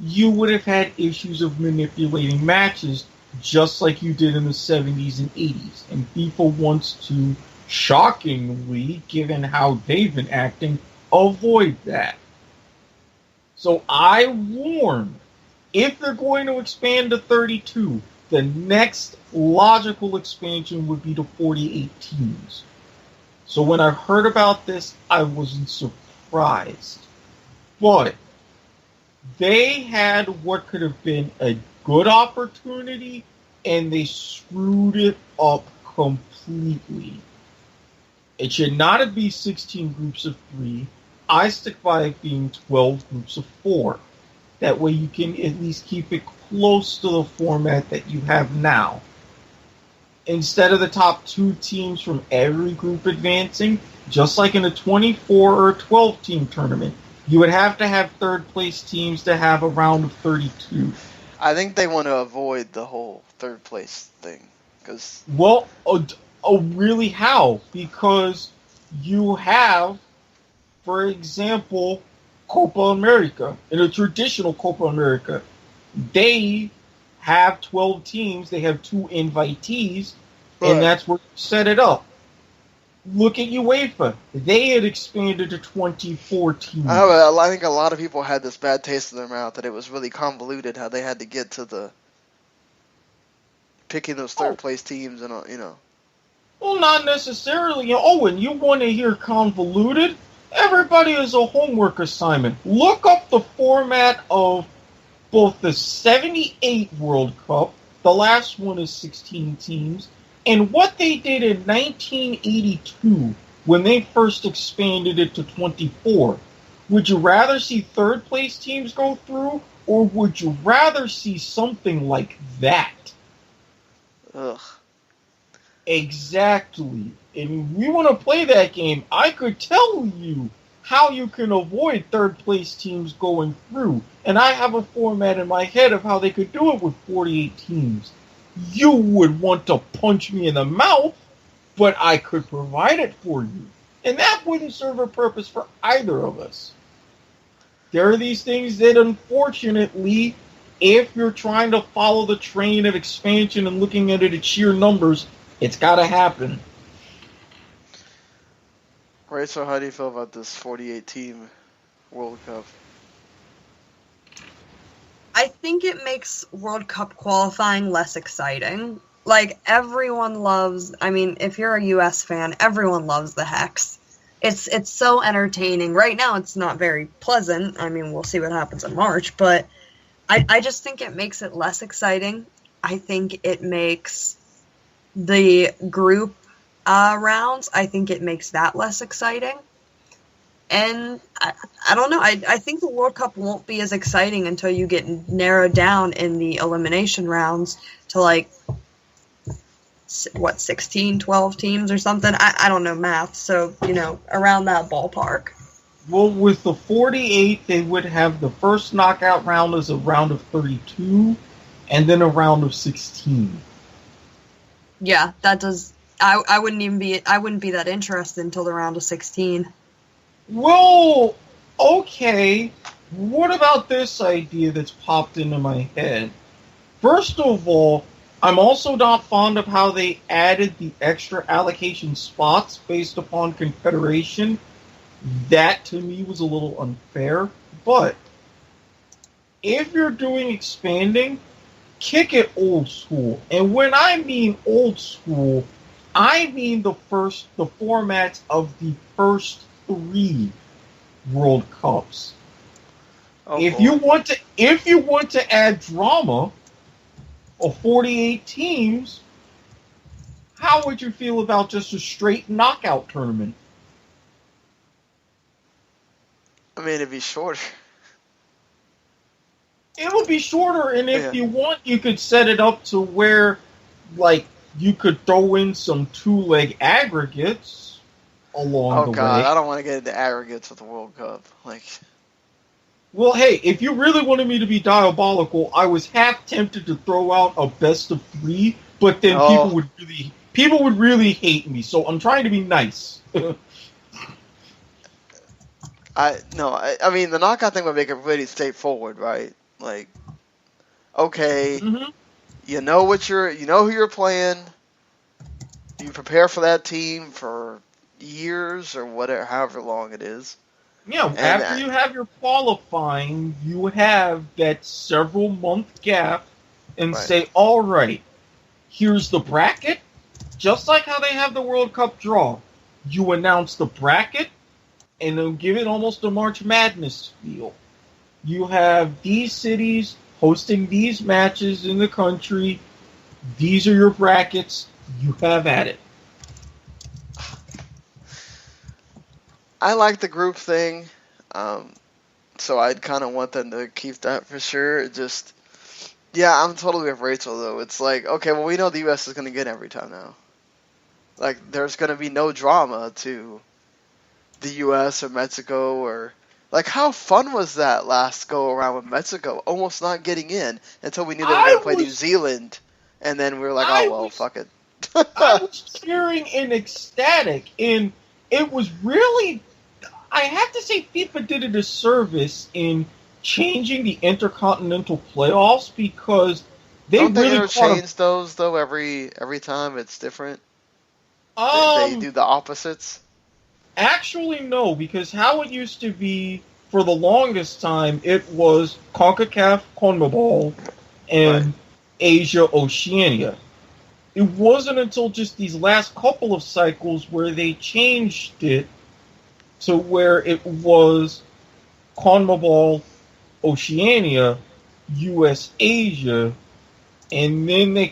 you would have had issues of manipulating matches just like you did in the 70s and 80s. And FIFA wants to, shockingly, given how they've been acting, avoid that. So I warn, if they're going to expand to 32, the next logical expansion would be to 48 teams. So when I heard about this, I wasn't surprised. But they had what could have been a good opportunity, and they screwed it up completely. It should not be 16 groups of 3. I stick by it being 12 groups of 4. That way you can at least keep it close to the format that you have now. Instead of the top 2 teams from every group advancing, just like in a 24 or 12 team tournament, you would have to have third place teams to have a round of 32. I think they want to avoid the whole third place thing. Well, really how? Because you have, for example, Copa America. In a traditional Copa America, they have 12 teams, they have 2 invitees, right. And that's where you set it up. Look at UEFA. They had expanded to 24 teams. I think a lot of people had this bad taste in their mouth that it was really convoluted how they had to get to the picking those third place teams and Well, not necessarily. When you want to hear convoluted, everybody is a homework assignment. Look up the format of both the 78 World Cup, the last one is 16 teams, and what they did in 1982 when they first expanded it to 24. Would you rather see third place teams go through, or would you rather see something like that? Ugh. Exactly. And if we want to play that game, I could tell you how you can avoid third place teams going through. And I have a format in my head of how they could do it with 48 teams. You would want to punch me in the mouth, but I could provide it for you. And that wouldn't serve a purpose for either of us. There are these things that, unfortunately, if you're trying to follow the train of expansion and looking at it at sheer numbers, it's got to happen. Rachael, how do you feel about this 48-team World Cup? I think it makes World Cup qualifying less exciting. Like, everyone loves, if you're a U.S. fan, everyone loves the Hex. It's so entertaining. Right now, it's not very pleasant. We'll see what happens in March, but I just think it makes it less exciting. I think it makes the group rounds, I think it makes that less exciting. And I don't know. I think the World Cup won't be as exciting until you get narrowed down in the elimination rounds to 16, 12 teams or something. I don't know math, so, around that ballpark. Well, with the 48, they would have the first knockout round as a round of 32, and then a round of 16. Yeah, that does. I wouldn't be that interested until the round of 16. Well, okay. What about this idea that's popped into my head? First of all, I'm also not fond of how they added the extra allocation spots based upon confederation. That, to me, was a little unfair. But if you're doing expanding, kick it old school. And when I mean old school, I mean the formats of the first 3 World Cups. Oh, if you want to add drama of 48 teams, how would you feel about just a straight knockout tournament? It'd be shorter. It'll be shorter, and if you want, you could set it up to where, you could throw in some 2-leg aggregates along the way. Oh, God, I don't want to get into aggregates with the World Cup. Well, hey, if you really wanted me to be diabolical, I was half tempted to throw out a best of 3, but then people would really hate me, so I'm trying to be nice. The knockout thing would make it pretty straightforward, right? Okay, you know who you're playing. You prepare for that team for years or whatever, however long it is. Yeah, after you have your qualifying, you have that several month gap and say, all right, here's the bracket, just like how they have the World Cup draw. You announce the bracket, and they'll give it almost a March Madness feel. You have these cities hosting these matches in the country. These are your brackets. You have at it. I like the group thing, so I'd kind of want them to keep that for sure. Yeah, I'm totally with Rachael, though. It's like, okay, well, we know the U.S. is going to get every time now. Like, there's going to be no drama to the U.S. or Mexico or... Like, how fun was that last go-around with Mexico? Almost not getting in until we knew they were going to play New Zealand. And then we were like, fuck it. I was cheering and ecstatic. And it was really... I have to say FIFA did a disservice in changing the intercontinental playoffs because Don't they interchange those, though, every time it's different? They do the opposites? Actually, no, because how it used to be for the longest time, it was CONCACAF, CONMEBOL, and Asia, Oceania. It wasn't until just these last couple of cycles where they changed it to where it was CONMEBOL, Oceania, US, Asia, and then they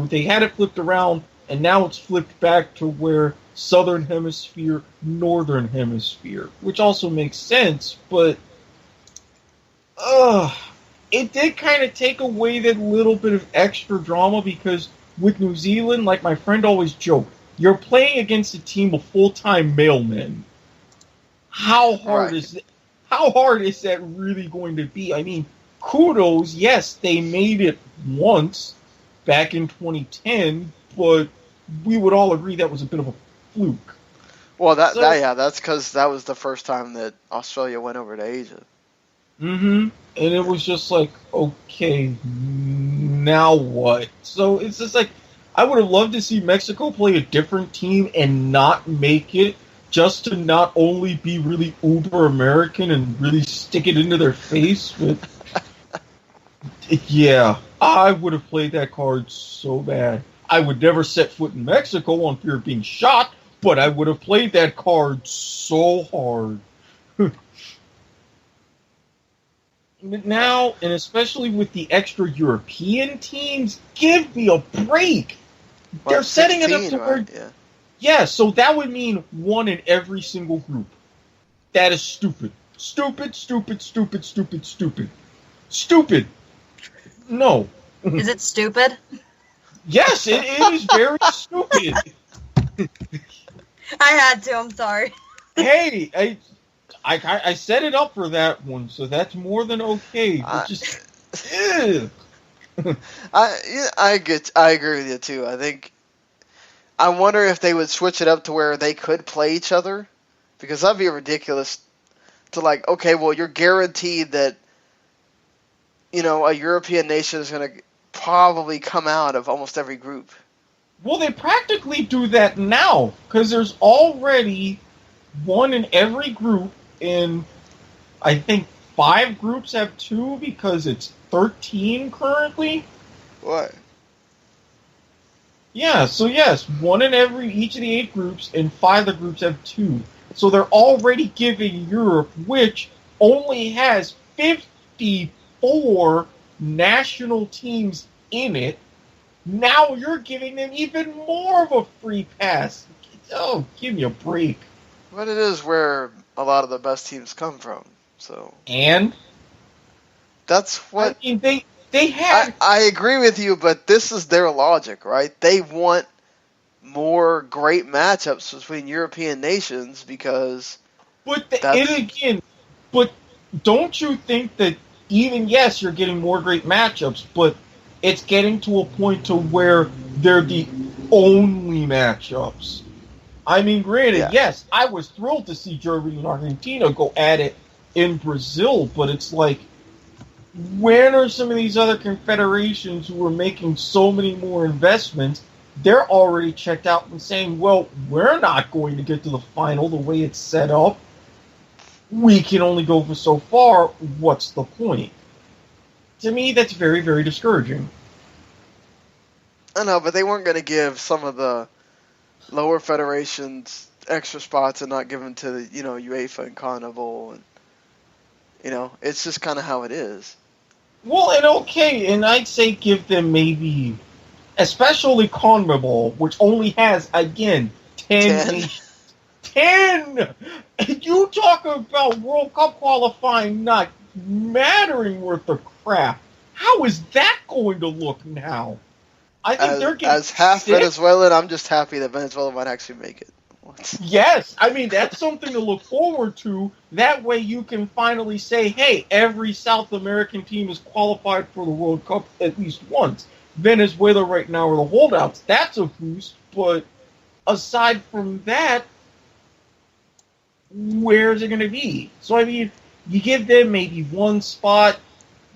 they had it flipped around, and now it's flipped back to where Southern Hemisphere, Northern Hemisphere, which also makes sense, but it did kind of take away that little bit of extra drama because with New Zealand, like my friend always joked, you're playing against a team of full-time mailmen. How hard is that really going to be? I mean, kudos, yes, they made it once back in 2010, but we would all agree that was a bit of a fluke. Well, that's because that was the first time that Australia went over to Asia. Mm-hmm. And it was just like, okay, now what? So it's just like, I would have loved to see Mexico play a different team and not make it, just to not only be really uber American and really stick it into their face. But yeah, I would have played that card so bad. I would never set foot in Mexico on fear of being shot, but I would have played that card so hard. Now, and especially with the extra European teams, give me a break. Well, they're setting it up to where... Yeah, so that would mean one in every single group. That is stupid. Stupid. No. Is it stupid? Yes, it is very stupid. I had to, I'm sorry. Hey, I set it up for that one, so that's more than okay. I agree with you too. I wonder if they would switch it up to where they could play each other, because that'd be ridiculous. To like, okay, well, you're guaranteed that a European nation is going to probably come out of almost every group. Well, they practically do that now, because there's already one in every group. In, I think 5 groups have 2 because it's 13 currently. What? Yeah, so yes, one in each of the 8 groups, and 5 of the groups have 2. So they're already giving Europe, which only has 54 national teams in it. Now you're giving them even more of a free pass. Oh, give me a break. But it is where a lot of the best teams come from, so... And? That's what... I mean, they had... I agree with you, but this is their logic, right? They want more great matchups between European nations because... But don't you think that even, yes, you're getting more great matchups, but it's getting to a point to where they're the only matchups. I mean, granted, yes, I was thrilled to see Germany and Argentina go at it in Brazil, but it's like, when are some of these other confederations who are making so many more investments, they're already checked out and saying, well, we're not going to get to the final the way it's set up. We can only go for so far. What's the point? to me, that's very, very discouraging. I know, but they weren't going to give some of the lower federations extra spots and not give them to the, UEFA and CONMEBOL, and it's just kind of how it is. Well, and okay, and I'd say give them maybe, especially CONMEBOL, which only has, again, 10 nations. 10! You talk about World Cup qualifying not mattering worth of crap. How is that going to look now? I think they're getting as half sick. Venezuelan, I'm just happy that Venezuela might actually make it. Yes, I mean, that's something to look forward to. That way you can finally say, hey, every South American team is qualified for the World Cup at least once. Venezuela right now are the holdouts. That's a boost, but aside from that, where's it going to be? So, I mean, you give them maybe one spot,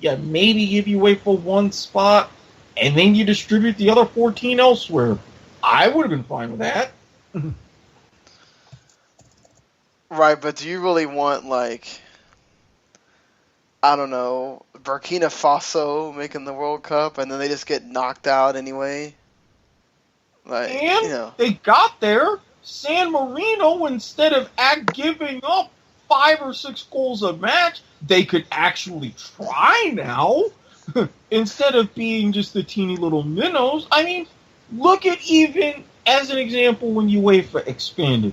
maybe give you away for one spot, and then you distribute the other 14 elsewhere. I would have been fine with that. Right, but do you really want, I don't know, Burkina Faso making the World Cup and then they just get knocked out anyway? They got there. San Marino, instead of giving up 5 or 6 goals a match, they could actually try now. Instead of being just the teeny little minnows. I mean, look at even, as an example, when UEFA expanded.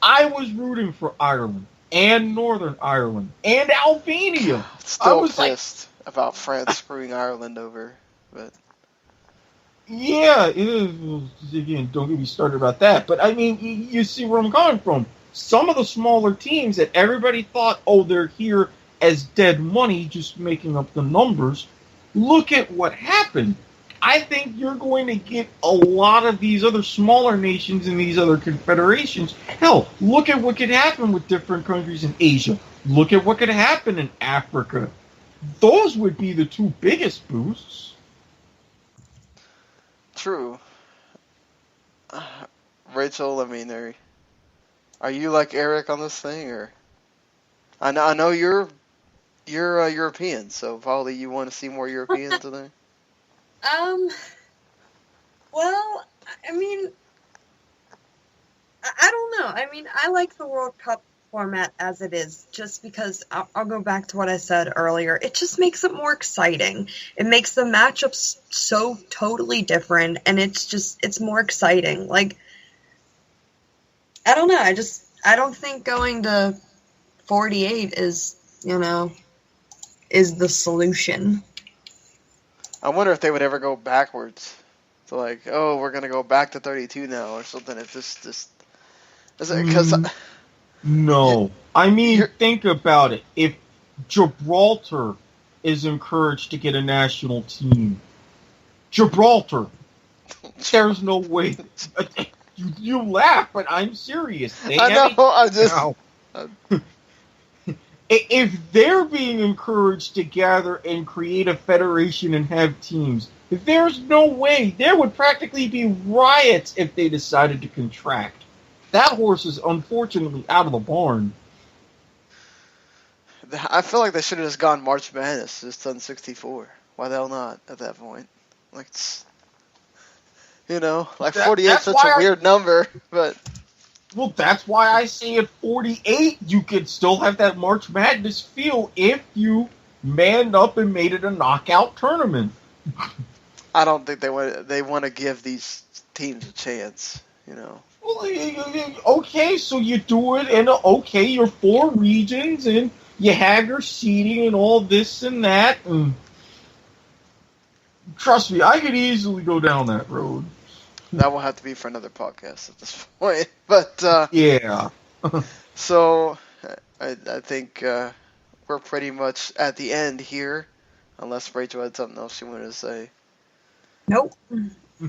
I was rooting for Ireland, and Northern Ireland, and Albania. Still pissed about France screwing Ireland over. But yeah, again, don't get me started about that. But, I mean, you see where I'm coming from. Some of the smaller teams that everybody thought, they're here as dead money, just making up the numbers. Look at what happened. I think you're going to get a lot of these other smaller nations in these other confederations. Hell, look at what could happen with different countries in Asia. Look at what could happen in Africa. Those would be the 2 biggest boosts. True. Rachael, I mean, are you like Erik on this thing, or I know you're European, so probably you want to see more Europeans in there. Well, I mean, I don't know. I mean, I like the World Cup format as it is, just because I'll go back to what I said earlier. It just makes it more exciting. It makes the matchups so totally different, and it's more exciting. Like, I don't know. I don't think going to 48 is the solution. I wonder if they would ever go backwards. So we're going to go back to 32 now or something. If this because no. I mean, think about it. If Gibraltar is encouraged to get a national team, Gibraltar, there's no way. You laugh, but I'm serious. If they're being encouraged to gather and create a federation and have teams, there's no way. There would practically be riots if they decided to contract. That horse is unfortunately out of the barn. I feel like they should have just gone March Madness, just done 64. Why the hell not at that point? 48's such a weird number, but... Well, that's why I say at 48, you could still have that March Madness feel if you manned up and made it a knockout tournament. I don't think they want to give these teams a chance, Well, okay, so you do it, and you're 4 regions, and you have your seeding and all this and that. And trust me, I could easily go down that road. That will have to be for another podcast at this point. But yeah. So I think we're pretty much at the end here, unless Rachael had something else she wanted to say. Nope.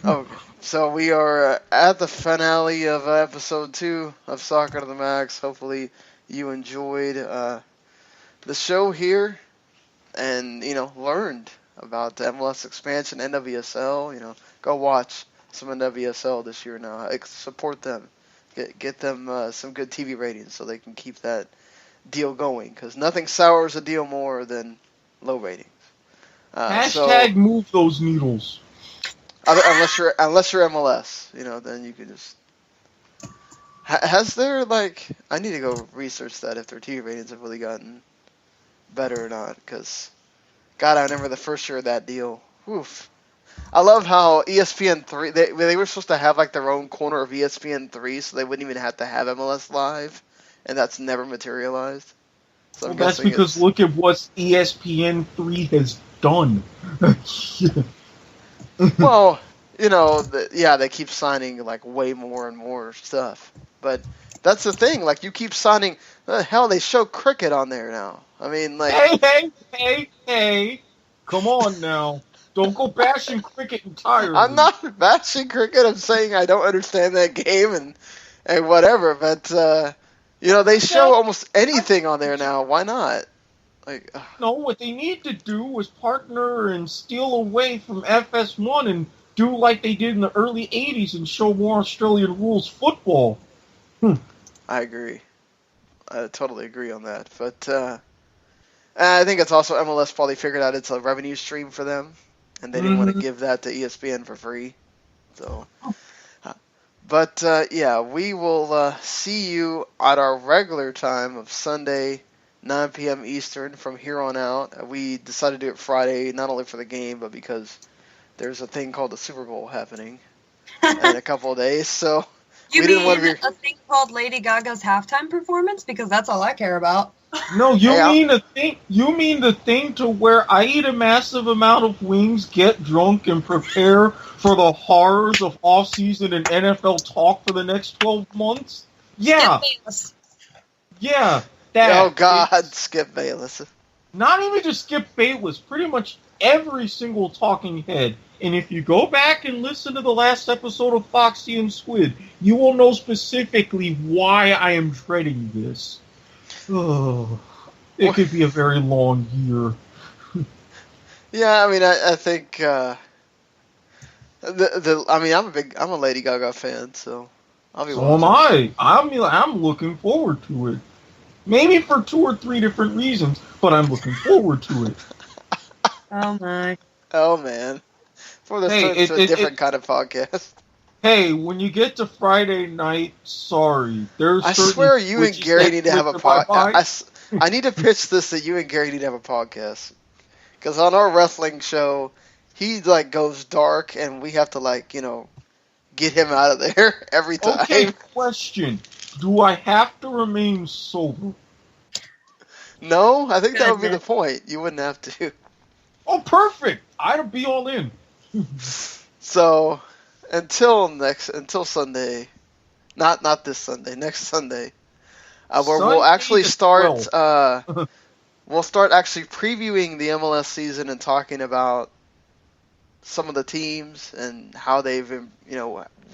Okay, so we are at the finale of episode 2 of Soccer to the Max. Hopefully you enjoyed the show here and learned about the MLS Expansion, NWSL. Go watch some NWSL this year now. Support them. Get them some good TV ratings so they can keep that deal going. Because nothing sours a deal more than low ratings. Hashtag move those needles. Unless you're MLS, then you can just. Has there I need to go research that if their TV ratings have really gotten better or not, because God, I remember the first year of that deal. Oof. I love how ESPN3 they were supposed to have their own corner of ESPN3, so they wouldn't even have to have MLS Live, and that's never materialized. So that's because look at what ESPN3 has done. Well, they keep signing way more and more stuff, but that's the thing. You keep signing. Hell, they show cricket on there now. I mean, Hey! Come on now. Don't go bashing cricket entirely. I'm not bashing cricket. I'm saying I don't understand that game and whatever. But they show almost anything on there now. Why not? No, what they need to do is partner and steal away from FS1 and do like they did in the early 80s and show more Australian rules football. I agree. I totally agree on that. But I think it's also MLS probably figured out it's a revenue stream for them, and they didn't want to give that to ESPN for free. So, but we will see you at our regular time of Sunday, 9 p.m. Eastern from here on out. We decided to do it Friday, not only for the game, but because there's a thing called the Super Bowl happening in a couple of days. So you mean a thing called Lady Gaga's halftime performance? Because that's all I care about. No, you mean the thing to where I eat a massive amount of wings, get drunk, and prepare for the horrors of off-season and NFL talk for the next 12 months? Yeah. Yeah. Oh, God, Skip Bayless. Not even just Skip Bayless, pretty much every single talking head. And if you go back and listen to the last episode of Foxy and Squid, you will know specifically why I am dreading this. Oh, it could be a very long year. Yeah, I mean, I think I'm a Lady Gaga fan, so I'll be. So am I. I'm looking forward to it. Maybe for 2 or 3 different reasons, but I'm looking forward to it. Oh my. Oh man. For it's a different kind of podcast. Hey, when you get to Friday night, sorry. I swear you and Gary need to have a podcast. I need to pitch this that you and Gary need to have a podcast. Because on our wrestling show, he goes dark and we have to get him out of there every time. Okay, question. Do I have to remain sober? No, I think that would be the point. You wouldn't have to. Oh, perfect. I'd be all in. So, until Sunday, not this Sunday, next Sunday, where we'll actually start. We'll start actually previewing the MLS season and talking about some of the teams and how they've,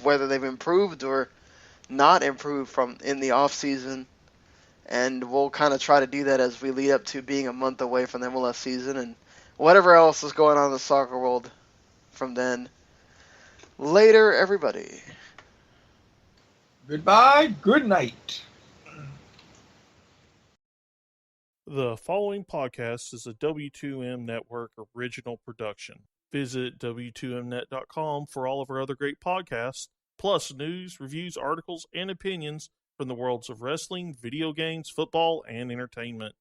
whether they've improved or not improved from in the off season, and we'll kind of try to do that as we lead up to being a month away from the MLS season and whatever else is going on in the soccer world from then. Later, everybody. Goodbye. Good night. The following podcast is a W2M Network original production. Visit W2Mnet.com for all of our other great podcasts, plus news, reviews, articles, and opinions from the worlds of wrestling, video games, football, and entertainment.